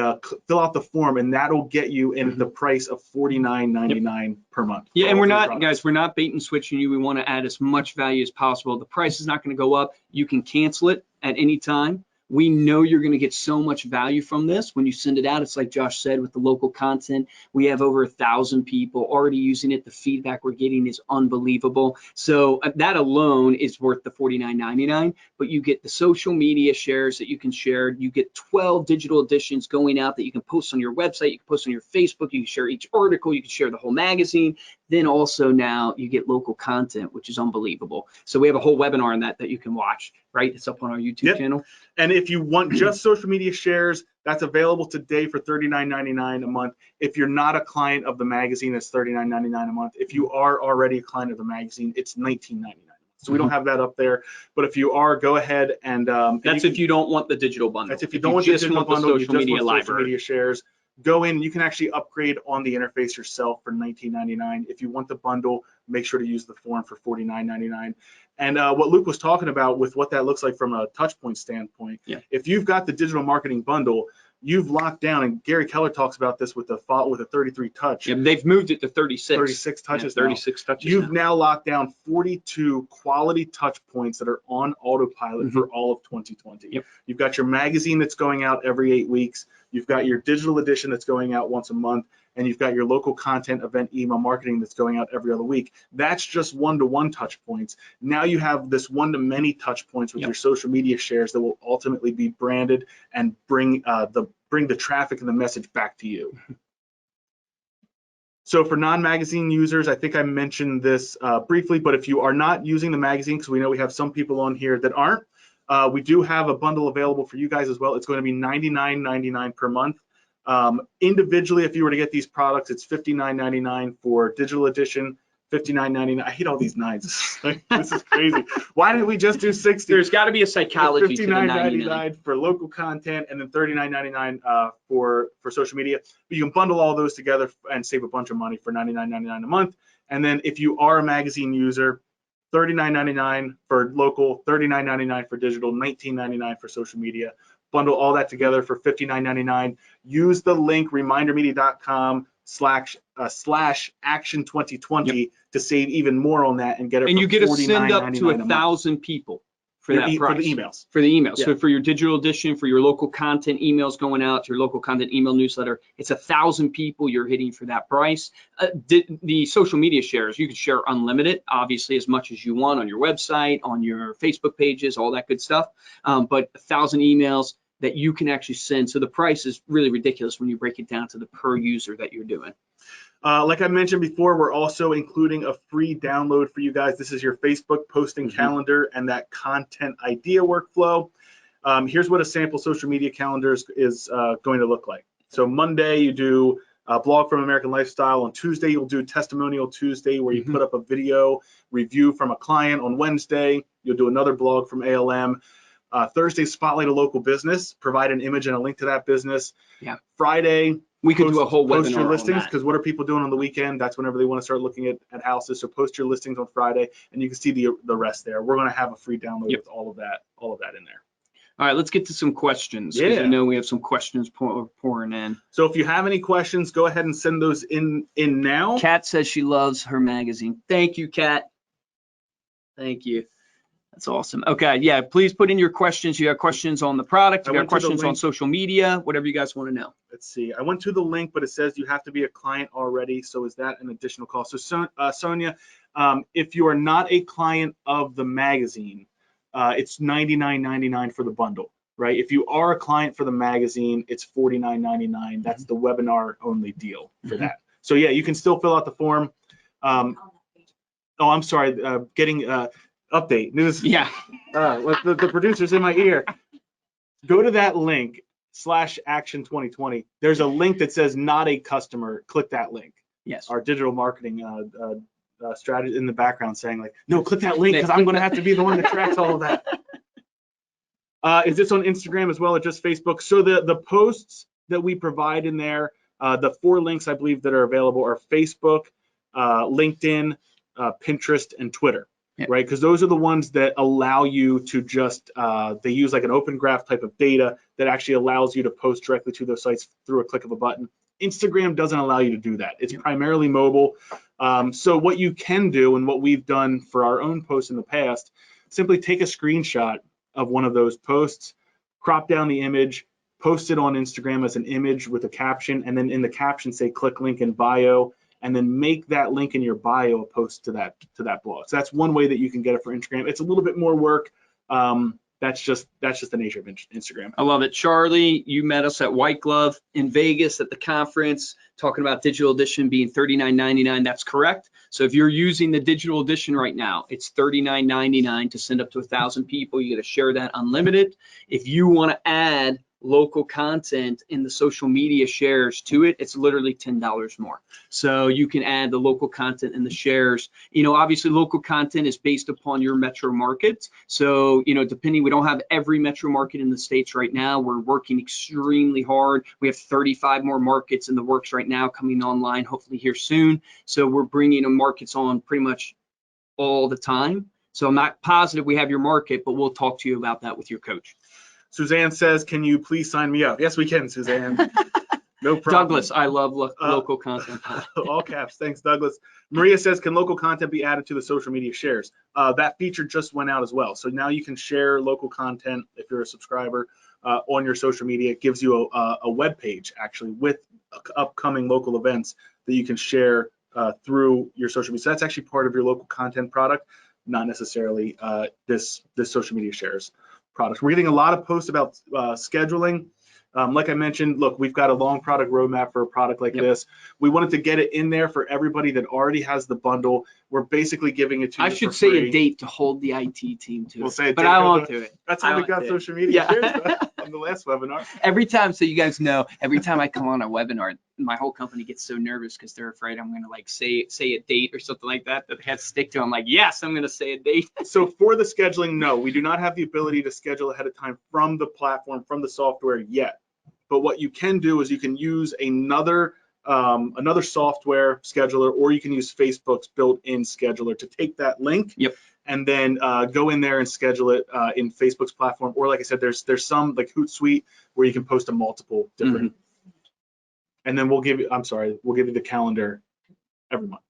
fill out the form, and that'll get you in the price of $49.99 per month. Yeah, and we're not, guys, we're not bait and switching you. We want to add as much value as possible. The price is not going to go up. You can cancel it at any time. We know you're going to get so much value from this when you send it out. It's like Josh said with the local content. We have over 1,000 people already using it. The feedback we're getting is unbelievable. So that alone is worth the $49.99. But you get the social media shares that you can share. You get 12 digital editions going out that you can post on your website. You can post on your Facebook. You can share each article. You can share the whole magazine. Then also now you get local content, which is unbelievable. So we have a whole webinar on that you can watch, right? It's up on our YouTube channel. And if you want just social media shares, that's available today for $39.99 a month. If you're not a client of the magazine, it's $39.99 a month. If you are already a client of the magazine, it's $19.99. So we don't have that up there. But if you are, go ahead and that's if you don't want the digital bundle. That's if you don't want the digital bundle, social media library. Social media shares. Go in, you can actually upgrade on the interface yourself for $19.99. If you want the bundle, make sure to use the form for $49.99. And what Luke was talking about with what that looks like from a touch point standpoint, if you've got the digital marketing bundle, you've locked down, and Gary Keller talks about this with a 33 touch. Yeah, they've moved it to 36. 36 touches. 36 touches. You've now locked down 42 quality touch points that are on autopilot for all of 2020. You've got your magazine that's going out every 8 weeks. you've got your digital edition that's going out once a month, and you've got your local content event email marketing that's going out every other week. That's just one-to-one touch points. Now you have this one-to-many touch points with your social media shares that will ultimately be branded and bring the traffic and the message back to you. So for non-magazine users, I think I mentioned this briefly, but if you are not using the magazine, because we know we have some people on here that aren't, we do have a bundle available for you guys as well. It's going to be $99.99 per month. Individually, if you were to get these products, it's $59.99 for digital edition, $59.99. I hate all these nines. This is crazy. Why didn't we just do 60? There's got to be a psychology to the $59.99 for local content, and then $39.99 for social media. But you can bundle all those together and save a bunch of money for $99.99 a month. And then if you are a magazine user, $39.99 for local, $39.99 for digital, $19.99 for social media. Bundle all that together for $59.99. Use the link remindermedia.com/action2020 to save even more on that and get it. And you get to send up to 1,000 people for that price. For the emails. For the emails. Yeah. So for your digital edition, for your local content emails going out to your local content email newsletter, it's 1,000 people you're hitting for that price. The social media shares, you can share unlimited, obviously as much as you want on your website, on your Facebook pages, all that good stuff. But 1,000 emails that you can actually send. So the price is really ridiculous when you break it down to the per user that you're doing. Like I mentioned before, we're also including a free download for you guys. This is your Facebook posting calendar and that content idea workflow. Here's what a sample social media calendar is going to look like. So Monday, you do a blog from American Lifestyle. On Tuesday, you'll do Testimonial Tuesday, where you put up a video review from a client. On Wednesday, you'll do another blog from ALM. Thursday, spotlight a local business, provide an image and a link to that business. Yeah. Friday, we could do a whole post webinar your listings, on that. because what are people doing on the weekend? That's whenever they want to start looking at houses. So post your listings on Friday, and you can see the rest there. We're going to have a free download with all of that in there. All right, let's get to some questions, because I know we have some questions pouring in. So if you have any questions, go ahead and send those in now. Kat says she loves her magazine. Thank you, Kat. Thank you. That's awesome. Okay, yeah, please put in your questions. You have questions on the product, you got questions on social media, whatever you guys want to know. Let's see. I went to the link, but it says you have to be a client already. So is that an additional cost? So Sonia, if you are not a client of the magazine, it's $99.99 for the bundle, right? If you are a client for the magazine, it's $49.99. That's the webinar only deal for that. So yeah, you can still fill out the form. Oh, I'm sorry. Getting update news. Yeah. The producer's in my ear. Go to that link /action2020. There's a link that says not a customer. Click that link. Yes. Our digital marketing strategy in the background saying like, no, click that link, because I'm going to have to be the one that tracks all of that. Is this on Instagram as well, or just Facebook? So the posts that we provide in there, the 4 links I believe that are available are Facebook, LinkedIn, Pinterest, and Twitter. Right, because those are the ones that allow you to just, they use like an open graph type of data that actually allows you to post directly to those sites through a click of a button. Instagram doesn't allow you to do that. It's primarily mobile. So what you can do, and what we've done for our own posts in the past, simply take a screenshot of one of those posts, crop down the image, post it on Instagram as an image with a caption, and then in the caption say click link in bio, and then make that link in your bio a post to that blog. So that's one way that you can get it for Instagram. It's a little bit more work. That's just the nature of Instagram. I love it. Charlie, you met us at White Glove in Vegas at the conference, talking about digital edition being $39.99. That's correct. So if you're using the digital edition right now, it's $39.99 to send up to 1,000 people. You get to share that unlimited. If you want to add local content in the social media shares to it, it's literally $10 more. So you can add the local content in the shares. You know, obviously local content is based upon your metro market. So, you know, depending, we don't have every metro market in the States right now. We're working extremely hard. We have 35 more markets in the works right now coming online, hopefully here soon. So we're bringing markets on pretty much all the time. So I'm not positive we have your market, but we'll talk to you about that with your coach. Suzanne says, can you please sign me up? Yes, we can, Suzanne. No problem. Douglas, I love local content. All caps. Thanks, Douglas. Maria says, can local content be added to the social media shares? That feature just went out as well. So now you can share local content if you're a subscriber on your social media. It gives you a web page actually with upcoming local events that you can share through your social media. So that's actually part of your local content product, not necessarily this social media shares product. We're getting a lot of posts about scheduling. Like I mentioned, look, we've got a long product roadmap for a product like this. We wanted to get it in there for everybody that already has the bundle. We're basically giving it to you. I should say a date to hold the IT team to. We'll say a but date, I won't do it. That's how we got social media shares on the last webinar. Every time, so you guys know, every time I come on a webinar, my whole company gets so nervous because they're afraid I'm going to like say a date or something like that they have to stick to. I'm like, yes, I'm going to say a date. So for the scheduling, no, we do not have the ability to schedule ahead of time from the platform, from the software yet. But what you can do is you can use another software scheduler, or you can use Facebook's built-in scheduler to take that link and then go in there and schedule it in Facebook's platform. Or like I said, there's some like Hootsuite where you can post to multiple different. And then we'll give you the calendar every month.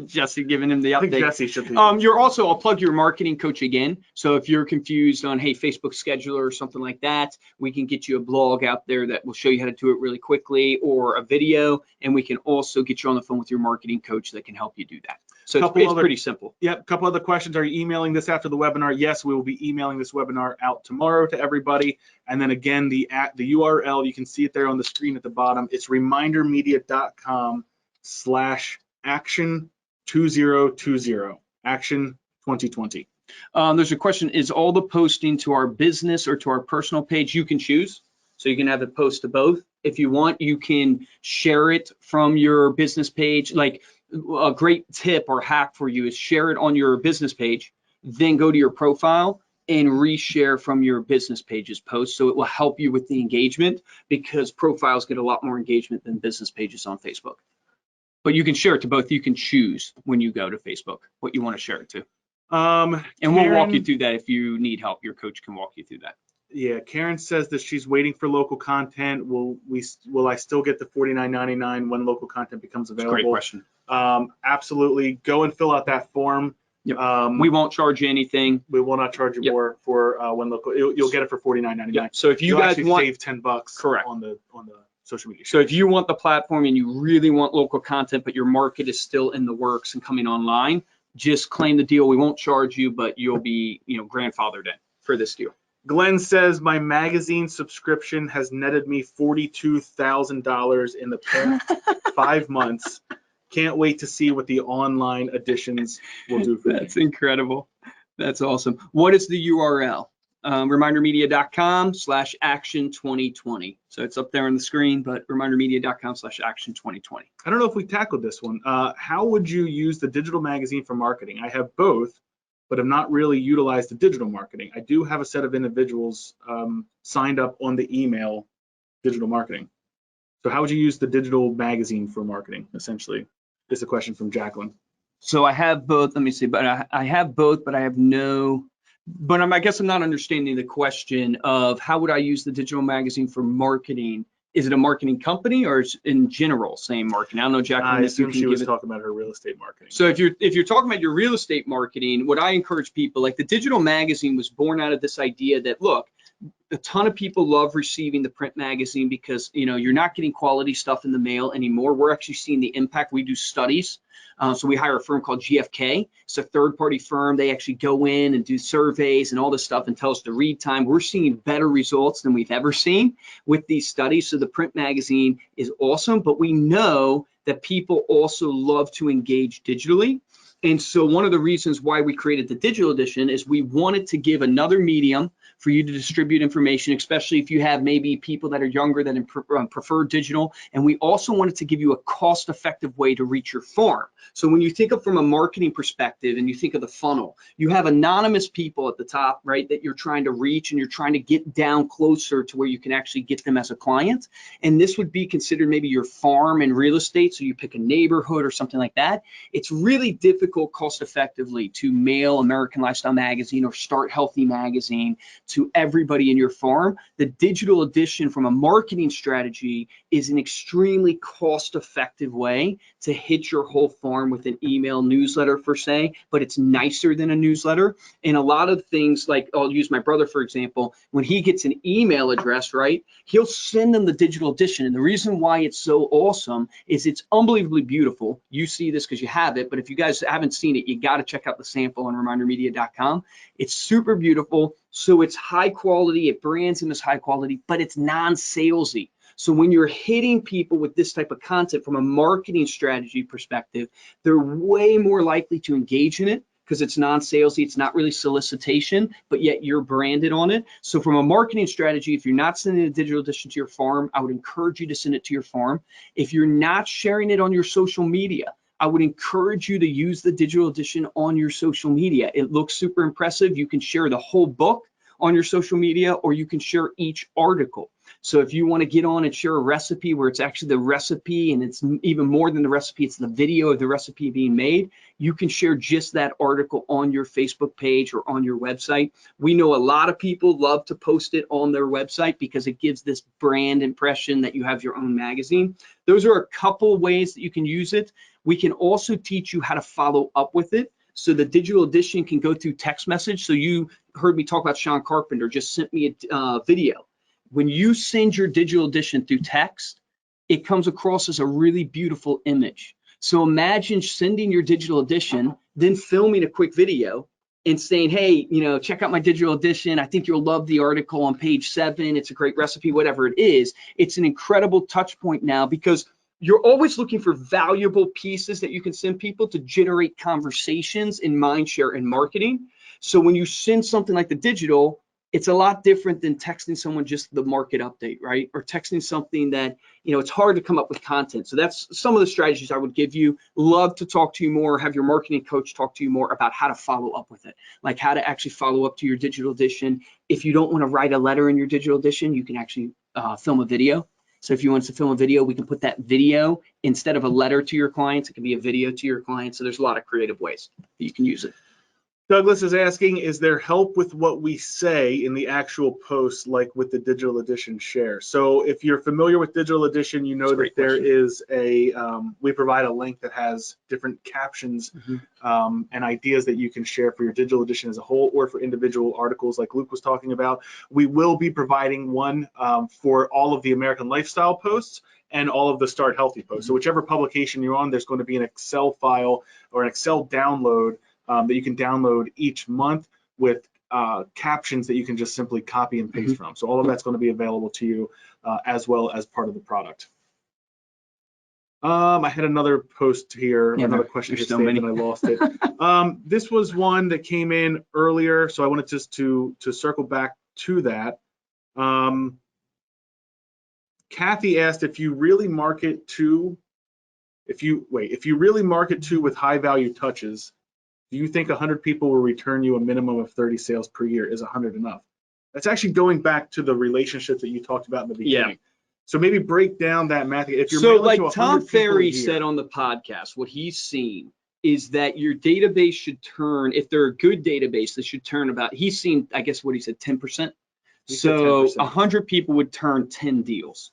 Jesse giving him the update. I think Jesse should be. I'll plug your marketing coach again. So if you're confused on, hey, Facebook scheduler or something like that, we can get you a blog out there that will show you how to do it really quickly, or a video, and we can also get you on the phone with your marketing coach that can help you do that. So it's pretty simple. Yep. A couple other questions. Are you emailing this after the webinar? Yes, we will be emailing this webinar out tomorrow to everybody. And then again, the URL, you can see it there on the screen at the bottom. It's remindermedia.com/action2020, action 2020. There's a question, is all the posting to our business or to our personal page? You can choose. So you can have it post to both. If you want, you can share it from your business page. Like a great tip or hack for you is share it on your business page, then go to your profile and reshare from your business page's post. So it will help you with the engagement, because profiles get a lot more engagement than business pages on Facebook. But you can share it to both. You can choose when you go to Facebook what you want to share it to. And we'll walk you through that if you need help. Your coach can walk you through that. Yeah, Karen says that she's waiting for local content. Will I still get the $49.99 when local content becomes available? Great question. Absolutely. Go and fill out that form. Yep. We won't charge you anything. We will not charge you more for when local. You'll get it for $49.99. Yep. So if you guys want, save $10, correct, on the social media. So if you want the platform and you really want local content, but your market is still in the works and coming online, just claim the deal. We won't charge you, but you'll be grandfathered in for this deal. Glenn says my magazine subscription has netted me $42,000 in the past 5 months. Can't wait to see what the online editions will do for me. That's incredible. That's awesome. What is the URL? ReminderMedia.com/action2020. So it's up there on the screen, but ReminderMedia.com/action2020. I don't know if we tackled this one. How would you use the digital magazine for marketing? I have both, but have not really utilized the digital marketing. I do have a set of individuals signed up on the email digital marketing. So how would you use the digital magazine for marketing, essentially? This is a question from Jacqueline. So I have both. Let me see, but I have both, but I have no. But I guess I'm not understanding the question of how would I use the digital magazine for marketing? Is it a marketing company, or is in general same marketing? I don't know, Jacqueline. I assume she was talking about her real estate marketing. So if you're talking about your real estate marketing, what I encourage people, like the digital magazine was born out of this idea that, look, a ton of people love receiving the print magazine because you're not getting quality stuff in the mail anymore. We're actually seeing the impact. We do studies. So we hire a firm called GFK. It's a third-party firm. They actually go in and do surveys and all this stuff and tell us the read time. We're seeing better results than we've ever seen with these studies. So the print magazine is awesome, but we know that people also love to engage digitally. And so one of the reasons why we created the digital edition is we wanted to give another medium for you to distribute information, especially if you have maybe people that are younger that prefer digital. And we also wanted to give you a cost-effective way to reach your farm. So when you think of from a marketing perspective and you think of the funnel, you have anonymous people at the top, right, that you're trying to reach, and you're trying to get down closer to where you can actually get them as a client. And this would be considered maybe your farm and real estate. So you pick a neighborhood or something like that. It's really difficult difficult cost effectively to mail American Lifestyle Magazine or Start Healthy Magazine to everybody in your farm, the digital edition from a marketing strategy is an extremely cost effective way to hit your whole farm with an email newsletter per se, but it's nicer than a newsletter. And a lot of things, like I'll use my brother, for example, when he gets an email address, right, he'll send them the digital edition. And the reason why it's so awesome is it's unbelievably beautiful. You see this because you have it, but if you guys haven't seen it, you got to check out the sample on remindermedia.com. It's super beautiful. So it's high quality, it brands him as high quality, but it's non-salesy. So when you're hitting people with this type of content from a marketing strategy perspective, they're way more likely to engage in it because it's non-salesy, it's not really solicitation, but yet you're branded on it. So from a marketing strategy, if you're not sending a digital edition to your farm, I would encourage you to send it to your farm. If you're not sharing it on your social media, I would encourage you to use the digital edition on your social media. It looks super impressive. You can share the whole book on your social media, or you can share each article. So if you want to get on and share a recipe where it's actually the recipe and it's even more than the recipe, it's the video of the recipe being made, you can share just that article on your Facebook page or on your website. We know a lot of people love to post it on their website because it gives this brand impression that you have your own magazine. Those are a couple ways that you can use it. We can also teach you how to follow up with it. So the digital edition can go through text message. So you heard me talk about Sean Carpenter, just sent me a video. When you send your digital edition through text, it comes across as a really beautiful image. So imagine sending your digital edition, then filming a quick video and saying, hey, check out my digital edition. I think you'll love the article on page 7. It's a great recipe, whatever it is. It's an incredible touch point now because you're always looking for valuable pieces that you can send people to generate conversations in mindshare and marketing. So when you send something like the digital, it's a lot different than texting someone just the market update, right? Or texting something that, it's hard to come up with content. So that's some of the strategies I would give you. Love to talk to you more, have your marketing coach talk to you more about how to follow up with it, like how to actually follow up to your digital edition. If you don't want to write a letter in your digital edition, you can actually film a video. So if you want us to film a video, we can put that video instead of a letter to your clients. It can be a video to your clients. So there's a lot of creative ways that you can use it. Douglas is asking, is there help with what we say in the actual post, like with the digital edition share? So if you're familiar with digital edition, you know that there is we provide a link that has different captions and ideas that you can share for your digital edition as a whole or for individual articles like Luke was talking about. We will be providing one for all of the American Lifestyle posts and all of the Start Healthy posts. So whichever publication you're on, there's going to be an Excel file or an Excel download that you can download each month with captions that you can just simply copy and paste from. So all of that's going to be available to you as well as part of the product. I had another post here, another question here saved and I lost it. This was one that came in earlier, so I wanted just to circle back to that. Kathy asked if you really market to, if you really market to with high value touches, do you think 100 people will return you a minimum of 30 sales per year? Is 100 enough? That's actually going back to the relationships that you talked about in the beginning. Yeah. So maybe break down that math. If you're so like Tom Ferry said on the podcast, what he's seen is that your database should turn, if they're a good database, they should turn about, he's seen, I guess what he said, 10%. So 100 people would turn 10 deals.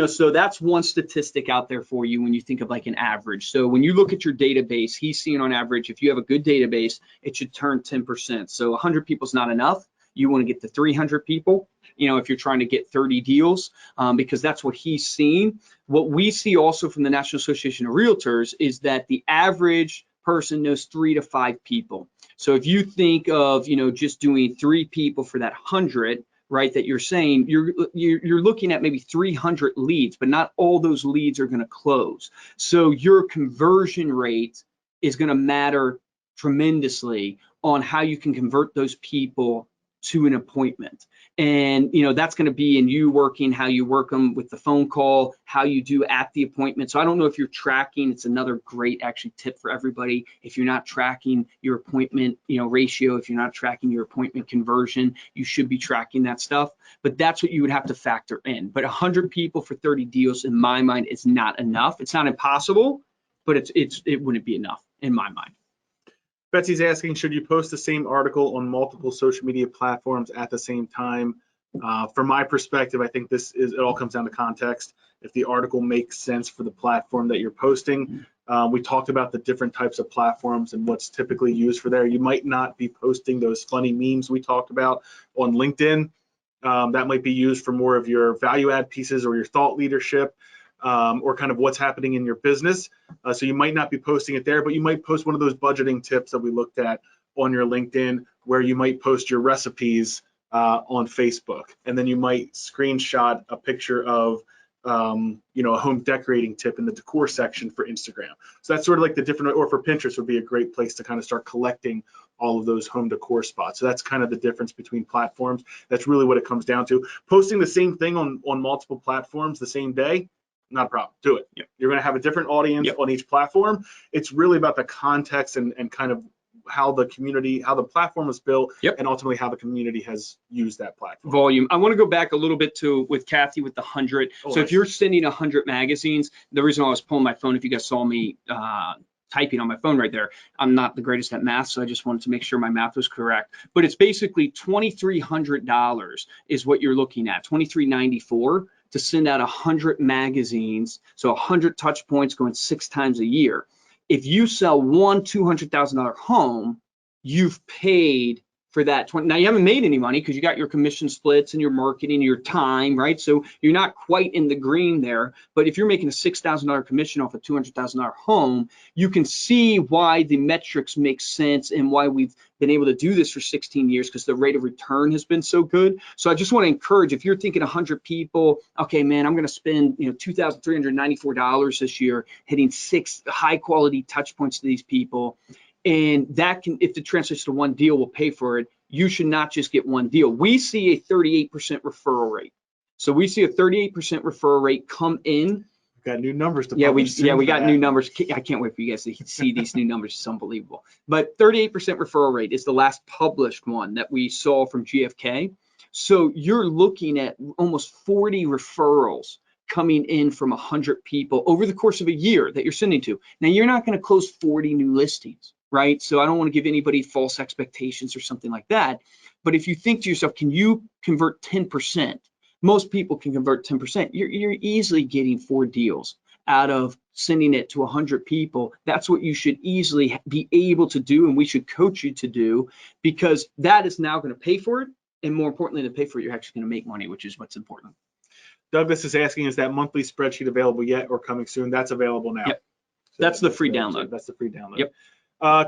So that's one statistic out there for you when you think of like an average. So when you look at your database, he's seeing on average, if you have a good database, it should turn 10%. So 100 people is not enough. You want to get to 300 people, if you're trying to get 30 deals, because that's what he's seen. What we see also from the National Association of Realtors is that the average person knows 3 to 5 people. So if you think of, just doing 3 people for that 100, right, that you're saying, you're looking at maybe 300 leads, but not all those leads are going to close. So your conversion rate is going to matter tremendously on how you can convert those people to an appointment. And that's going to be in you working, how you work them with the phone call, how you do at the appointment. So I don't know if you're tracking, it's another great actually tip for everybody. If you're not tracking your appointment ratio, if you're not tracking your appointment conversion, you should be tracking that stuff. But that's what you would have to factor in. But 100 people for 30 deals in my mind is not enough. It's not impossible, but it wouldn't be enough in my mind. Betsy's asking, should you post the same article on multiple social media platforms at the same time? From my perspective, I think it all comes down to context. If the article makes sense for the platform that you're posting, we talked about the different types of platforms and what's typically used for there. You might not be posting those funny memes we talked about on LinkedIn. That might be used for more of your value add pieces or your thought leadership, or kind of what's happening in your business. So you might not be posting it there, but you might post one of those budgeting tips that we looked at on your LinkedIn, where you might post your recipes on Facebook, and then you might screenshot a picture of a home decorating tip in the decor section for Instagram. So that's sort of like the different, or for Pinterest would be a great place to kind of start collecting all of those home decor spots. So that's kind of the difference between platforms. That's really what it comes down to. Posting the same thing on multiple platforms the same day, not a problem. Do it. Yep. You're going to have a different audience on each platform. It's really about the context and kind of how the platform was built, and ultimately how the community has used that platform. Volume. I want to go back a little bit to with Kathy with the 100. So nice. If you're sending 100 magazines, the reason I was pulling my phone, if you guys saw me typing on my phone right there, I'm not the greatest at math, so I just wanted to make sure my math was correct. But it's basically $2,300 is what you're looking at, $2,394 to send out 100 magazines. So 100 touch points going 6 times a year. If you sell one $200,000 home, you've paid for that 20. Now you haven't made any money because you got your commission splits and your marketing, your time, right? So you're not quite in the green there. But if you're making a $6,000 commission off a $200,000 home, you can see why the metrics make sense and why we've been able to do this for 16 years, because the rate of return has been so good. So I just want to encourage, if you're thinking 100 people, okay, man, I'm going to spend $2,394 this year hitting 6 high quality touch points to these people. And that can, if it translates to one deal, will pay for it. You should not just get one deal. We see a 38% referral rate. So we see a 38% referral rate come in. Got new numbers to we got new numbers. I can't wait for you guys to see these new numbers. It's unbelievable. But 38% referral rate is the last published one that we saw from GFK. So you're looking at almost 40 referrals coming in from 100 people over the course of a year that you're sending to. Now, you're not going to close 40 new listings, right? So I don't want to give anybody false expectations or something like that. But if you think to yourself, can you convert 10%? Most people can convert 10%. You're easily getting 4 deals out of sending it to 100 people. That's what you should easily be able to do, and we should coach you to do, because that is now going to pay for it. And more importantly, to pay for it, you're actually going to make money, which is what's important. Douglas is asking, is that monthly spreadsheet available yet or coming soon? That's available now. Yep. So that's the free download. That's the free download. Yep.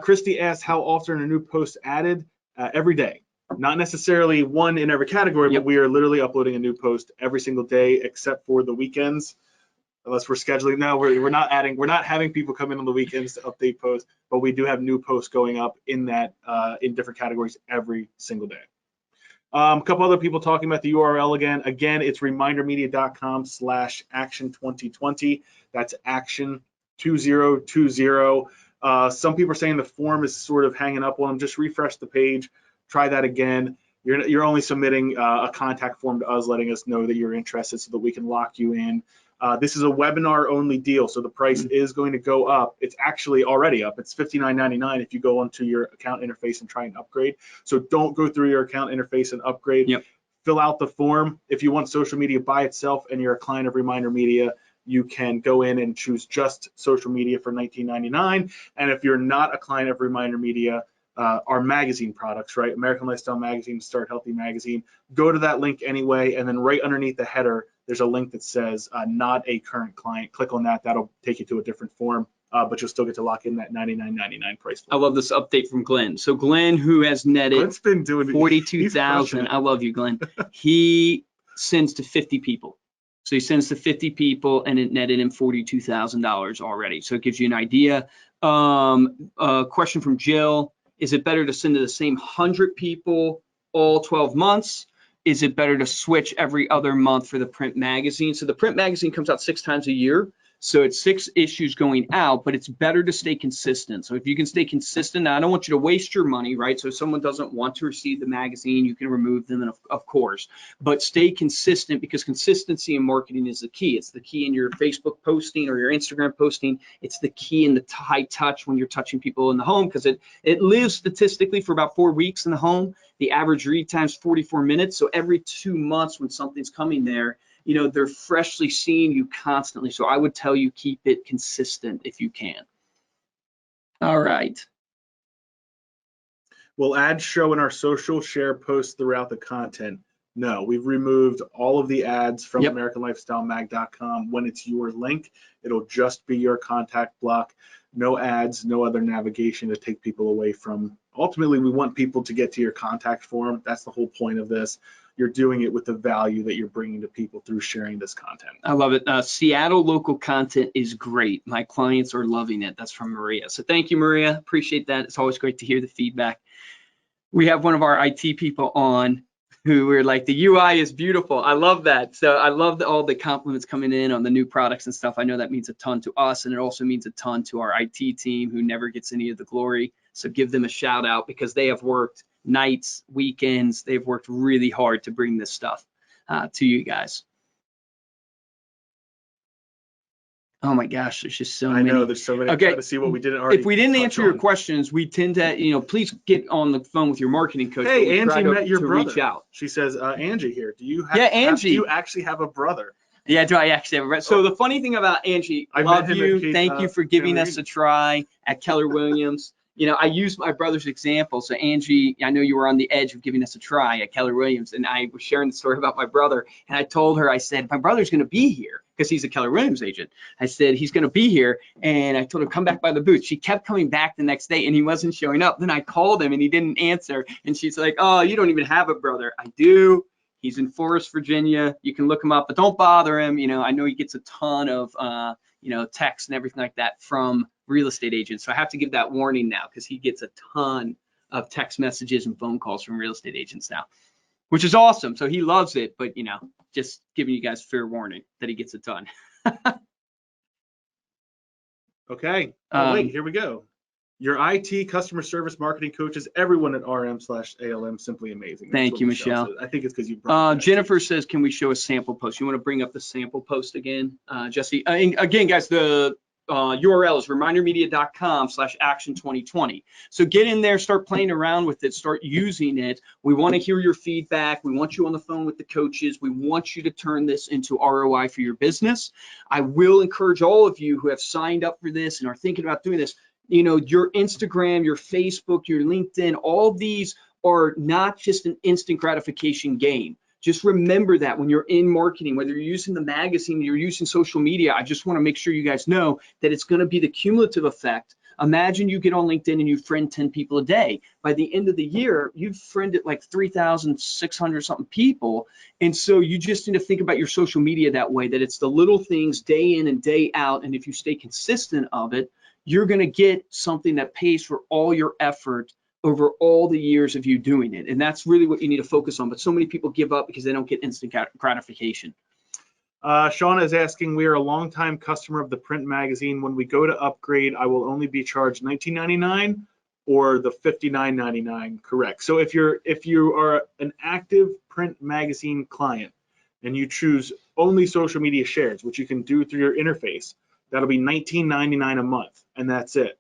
Christy asked, how often are new posts added? Every day. Not necessarily one in every category, but we are literally uploading a new post every single day except for the weekends, unless we're scheduling. No, we're not having people come in on the weekends to update posts, but we do have new posts going up in that in different categories every single day. A couple other people talking about the URL again. Again, it's remindermedia.com/action2020. That's action 2020. Some people are saying the form is sort of hanging up on them. Just refresh the page. Try that again. You're only submitting a contact form to us, letting us know that you're interested so that we can lock you in. This is a webinar only deal, so the price is going to go up. It's actually already up. It's $59.99 if you go onto your account interface and try and upgrade. So don't go through your account interface and upgrade. Yep. Fill out the form. If you want social media by itself and you're a client of Reminder Media, you can go in and choose just social media for $19.99. And if you're not a client of Reminder Media, our magazine products, right? American Lifestyle Magazine, Start Healthy Magazine. Go to that link anyway, and then right underneath the header, there's a link that says not a current client. Click on that. That'll take you to a different form, but you'll still get to lock in that $99.99 price. I love this update from Glenn. So Glenn, who has netted Glenn's been doing 42,000. I love you, Glenn. He sends to 50 people. So he sends to 50 people, and it netted him $42,000 already. So it gives you an idea. A question from Jill. Is it better to send to the same 100 people all 12 months? Is it better to switch every other month for the print magazine? So the print magazine comes out 6 times a year. So it's 6 issues going out, but it's better to stay consistent. So if you can stay consistent, now I don't want you to waste your money, right? So if someone doesn't want to receive the magazine, you can remove them, and of course, but stay consistent, because consistency in marketing is the key. It's the key in your Facebook posting or your Instagram posting. It's the key in the high touch when you're touching people in the home, because it lives statistically for about 4 weeks in the home. The average read time is 44 minutes. So every 2 months when something's coming there, you know, they're freshly seeing you constantly. So I would tell you, keep it consistent if you can. All right. Will ads show in our social share posts throughout the content? No, we've removed all of the ads from AmericanLifestyleMag.com. When it's your link, it'll just be your contact block. No ads, no other navigation to take people away from. Ultimately, we want people to get to your contact form. That's the whole point of this. You're doing it with the value that you're bringing to people through sharing this content. I love it. Seattle local content is great. My clients are loving it. That's from Maria. So thank you, Maria. Appreciate that. It's always great to hear the feedback. We have one of our IT people on who were like, the UI is beautiful. I love that. So I love all the compliments coming in on the new products and stuff. I know that means a ton to us, and it also means a ton to our IT team, who never gets any of the glory. So give them a shout out, because they have worked nights, weekends. They've worked really hard to bring this stuff to you guys. Oh my gosh, there's just so many. I know there's so many. Okay, Try to see what we didn't already. If we didn't answer your on. questions, we tend to, you know, please get on the phone with your marketing coach. Hey, Angie met your brother. Reach out. She says, Angie here. Do you have? Yeah, Angie. Do you actually have a brother? Yeah, do I actually have a brother? So the funny thing about Angie, I love you. Thank you for giving us a try at Keller Williams. You know, I use my brother's example. So Angie, I know you were on the edge of giving us a try at Keller Williams, and I was sharing the story about my brother, and I told her, I said, my brother's going to be here, because he's a Keller Williams agent. I said, he's going to be here, and I told her, come back by the booth. She kept coming back the next day, and he wasn't showing up. Then I called him, and he didn't answer, and she's like, oh, you don't even have a brother. I do. He's in Forest, Virginia. You can look him up, but don't bother him. You know, I know he gets a ton of, you know, texts and everything like that from real estate agents. So I have to give that warning now, because he gets a ton of text messages and phone calls from real estate agents now, which is awesome. So he loves it, but, you know, just giving you guys fair warning that he gets a ton. Okay. Oh, wait, here we go. Your IT, customer service, marketing coaches, everyone at RM/ALM, simply amazing. Thank you, Michelle. I think it's because you brought Jennifer says, can we show a sample post? You want to bring up the sample post again, Jesse? Again, guys, the URL is remindermedia.com/action2020. So get in there, start playing around with it, start using it. We want to hear your feedback. We want you on the phone with the coaches. We want you to turn this into ROI for your business. I will encourage all of you who have signed up for this and are thinking about doing this, you know, your Instagram, your Facebook, your LinkedIn, all of these are not just an instant gratification game. Just remember that when you're in marketing, whether you're using the magazine, you're using social media, I just want to make sure you guys know that it's going to be the cumulative effect. Imagine you get on LinkedIn and you friend 10 people a day. By the end of the year, you've friended like 3,600 something people. And so you just need to think about your social media that way, that it's the little things day in and day out. And if you stay consistent of it, you're going to get something that pays for all your effort over all the years of you doing it. And that's really what you need to focus on. But so many people give up because they don't get instant gratification. Shauna is asking, we are a longtime customer of the print magazine. When we go to upgrade, I will only be charged $19.99 or the $59.99, correct? So if you are an active print magazine client and you choose only social media shares, which you can do through your interface, that'll be $19.99 a month, and that's it.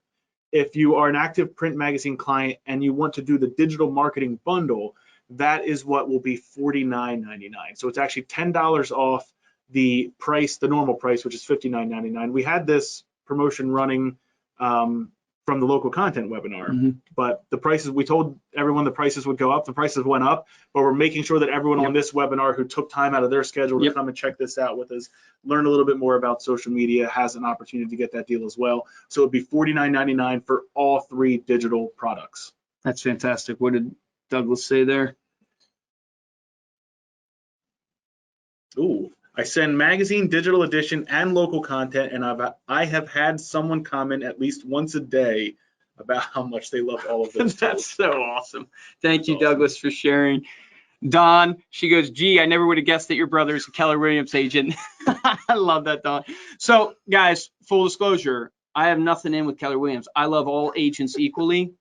If you are an active print magazine client and you want to do the digital marketing bundle, that is what will be $49.99. So it's actually $10 off the price, the normal price, which is $59.99. We had this promotion running from the local content webinar, but the prices, we told everyone the prices would go up. The prices went up, but we're making sure that everyone on this webinar who took time out of their schedule to come and check this out with us, learn a little bit more about social media, has an opportunity to get that deal as well. So it'd be $49.99 for all 3 digital products. That's fantastic. What did Douglas say there? Ooh. I send magazine, digital edition, and local content, and I have had someone comment at least once a day about how much they love all of those. That's so awesome. Thank you, Douglas, for sharing. Dawn, she goes, gee, I never would have guessed that your brother is a Keller Williams agent. I love that, Dawn. So guys, full disclosure, I have nothing in with Keller Williams. I love all agents equally.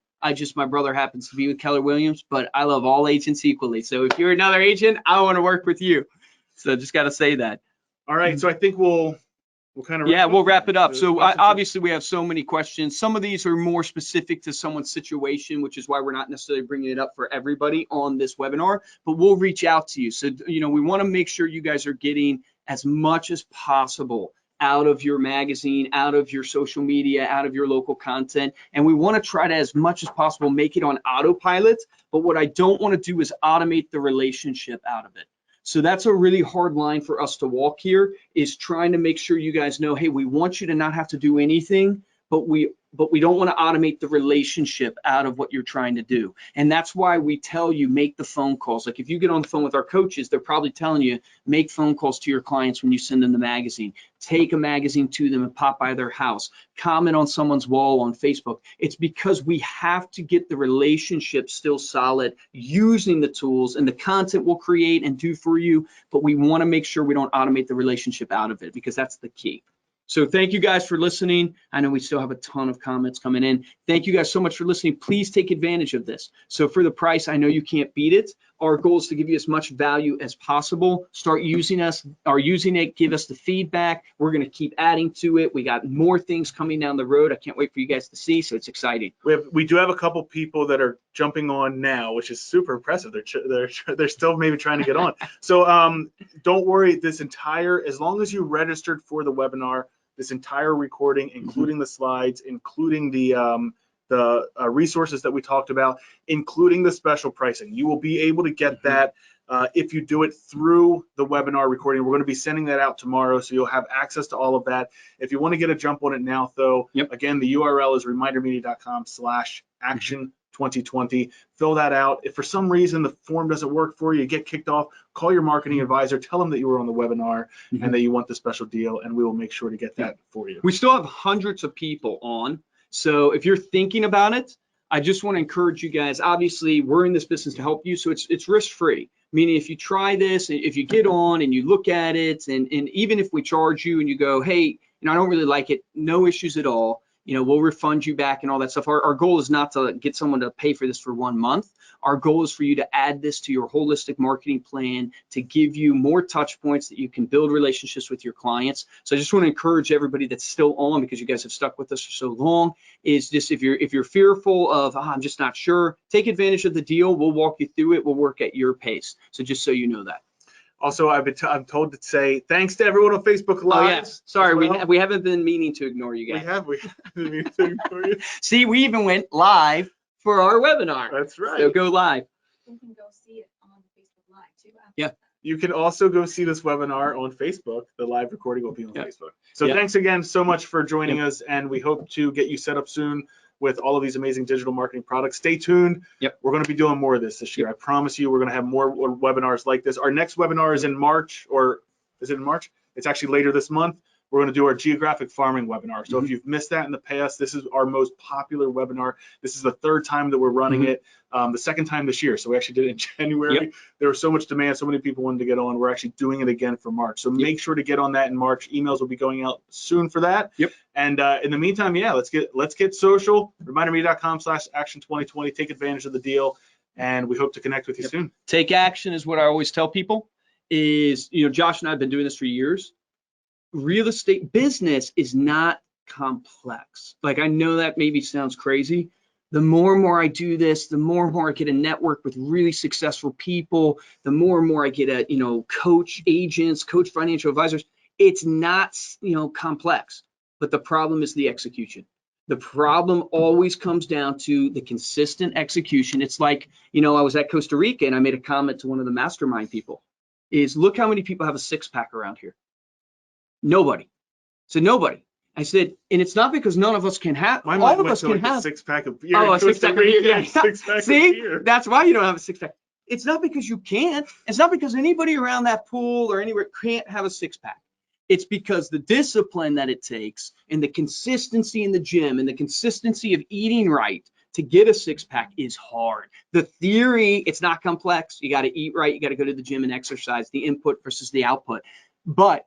My brother happens to be with Keller Williams, but I love all agents equally. So if you're another agent, I want to work with you. So just got to say that. All right. So I think we'll kind of we'll wrap it up. So obviously we have so many questions. Some of these are more specific to someone's situation, which is why we're not necessarily bringing it up for everybody on this webinar, but we'll reach out to you. So, we want to make sure you guys are getting as much as possible out of your magazine, out of your social media, out of your local content. And we want to try to, as much as possible, make it on autopilot. But what I don't want to do is automate the relationship out of it. So that's a really hard line for us to walk here, is trying to make sure you guys know, hey, we want you to not have to do anything, but we don't want to automate the relationship out of what you're trying to do. And that's why we tell you, make the phone calls. Like if you get on the phone with our coaches, they're probably telling you, make phone calls to your clients when you send them the magazine. Take a magazine to them and pop by their house. Comment on someone's wall on Facebook. It's because we have to get the relationship still solid using the tools and the content we'll create and do for you, but we want to make sure we don't automate the relationship out of it, because that's the key. So thank you guys for listening. I know we still have a ton of comments coming in. Thank you guys so much for listening. Please take advantage of this. So for the price, I know you can't beat it. Our goal is to give you as much value as possible. Start using us, or using it, give us the feedback. We're going to keep adding to it. We got more things coming down the road. I can't wait for you guys to see, so it's exciting. We do have a couple people that are jumping on now, which is super impressive. They're still maybe trying to get on. So don't worry, as long as you registered for the webinar, this entire recording, including the slides, including the resources that we talked about, including the special pricing, you will be able to get that if you do it through the webinar recording. We're going to be sending that out tomorrow, so you'll have access to all of that. If you want to get a jump on it now, though, again, the URL is remindermedia.com/action2020. Fill that out. If for some reason the form doesn't work for you, get kicked off, call your marketing advisor, tell them that you were on the webinar and that you want the special deal, and we will make sure to get that for you. We still have hundreds of people on, so if you're thinking about it, I just want to encourage you guys. Obviously, we're in this business to help you, so it's risk-free. Meaning, if you try this, if you get on and you look at it, and even if we charge you and you go, hey, I don't really like it, no issues at all. We'll refund you back and all that stuff. Our goal is not to get someone to pay for this for 1 month. Our goal is for you to add this to your holistic marketing plan, to give you more touch points that you can build relationships with your clients. So I just want to encourage everybody that's still on, because you guys have stuck with us for so long, is just, if you're fearful of, I'm just not sure, take advantage of the deal. We'll walk you through it. We'll work at your pace. So just so you know that. Also, I'm told to say thanks to everyone on Facebook Live. Oh, yes. Sorry, we haven't been meaning to ignore you guys. We haven't been meaning to ignore you. See, we even went live for our webinar. That's right. So go live. You can go see it on Facebook Live too. Yeah. You can also go see this webinar on Facebook. The live recording will be on Facebook. So thanks again so much for joining us, and we hope to get you set up soon with all of these amazing digital marketing products. Stay tuned. We're going to be doing more of this year. I promise you, we're going to have more webinars like this. Our next webinar is in March, or is it in March? It's actually later this month. We're going to do our geographic farming webinar. So if you've missed that in the past, this is our most popular webinar. This is the 3rd time that we're running it, the 2nd time this year. So we actually did it in January. There was so much demand, so many people wanted to get on. We're actually doing it again for March. So make sure to get on that in March. Emails will be going out soon for that. And in the meantime, let's get social. ReminderMedia.com/action2020. Take advantage of the deal, and we hope to connect with you soon. Take action is what I always tell people. Is, Josh and I have been doing this for years. Real estate business is not complex. Like, I know that maybe sounds crazy. The more and more I do this, the more and more I get a network with really successful people, the more and more I get a, coach agents, coach financial advisors. It's not, complex, but the problem is the execution. The problem always comes down to the consistent execution. It's like, I was at Costa Rica and I made a comment to one of the mastermind people, is look how many people have a 6-pack around here. Nobody. So nobody. I said, and it's not because none of us can have. All of us can have a 6-pack of beer. Oh, a 6-pack of beer. Yeah. 6-pack See, of beer. That's why you don't have a 6-pack. It's not because you can't. It's not because anybody around that pool or anywhere can't have a 6-pack. It's because the discipline that it takes, and the consistency in the gym, and the consistency of eating right to get a 6-pack is hard. The theory, it's not complex. You got to eat right. You got to go to the gym and exercise, the input versus the output. But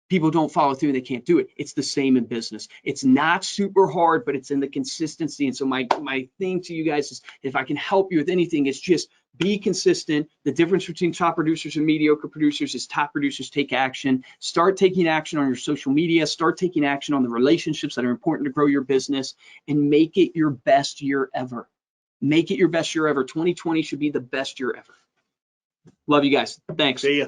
people don't follow through and they can't do it. It's the same in business. It's not super hard, but it's in the consistency. And so my thing to you guys is, if I can help you with anything, it's just be consistent. The difference between top producers and mediocre producers is top producers take action. Start taking action on your social media. Start taking action on the relationships that are important to grow your business, and make it your best year ever. Make it your best year ever. 2020 should be the best year ever. Love you guys. Thanks. See ya.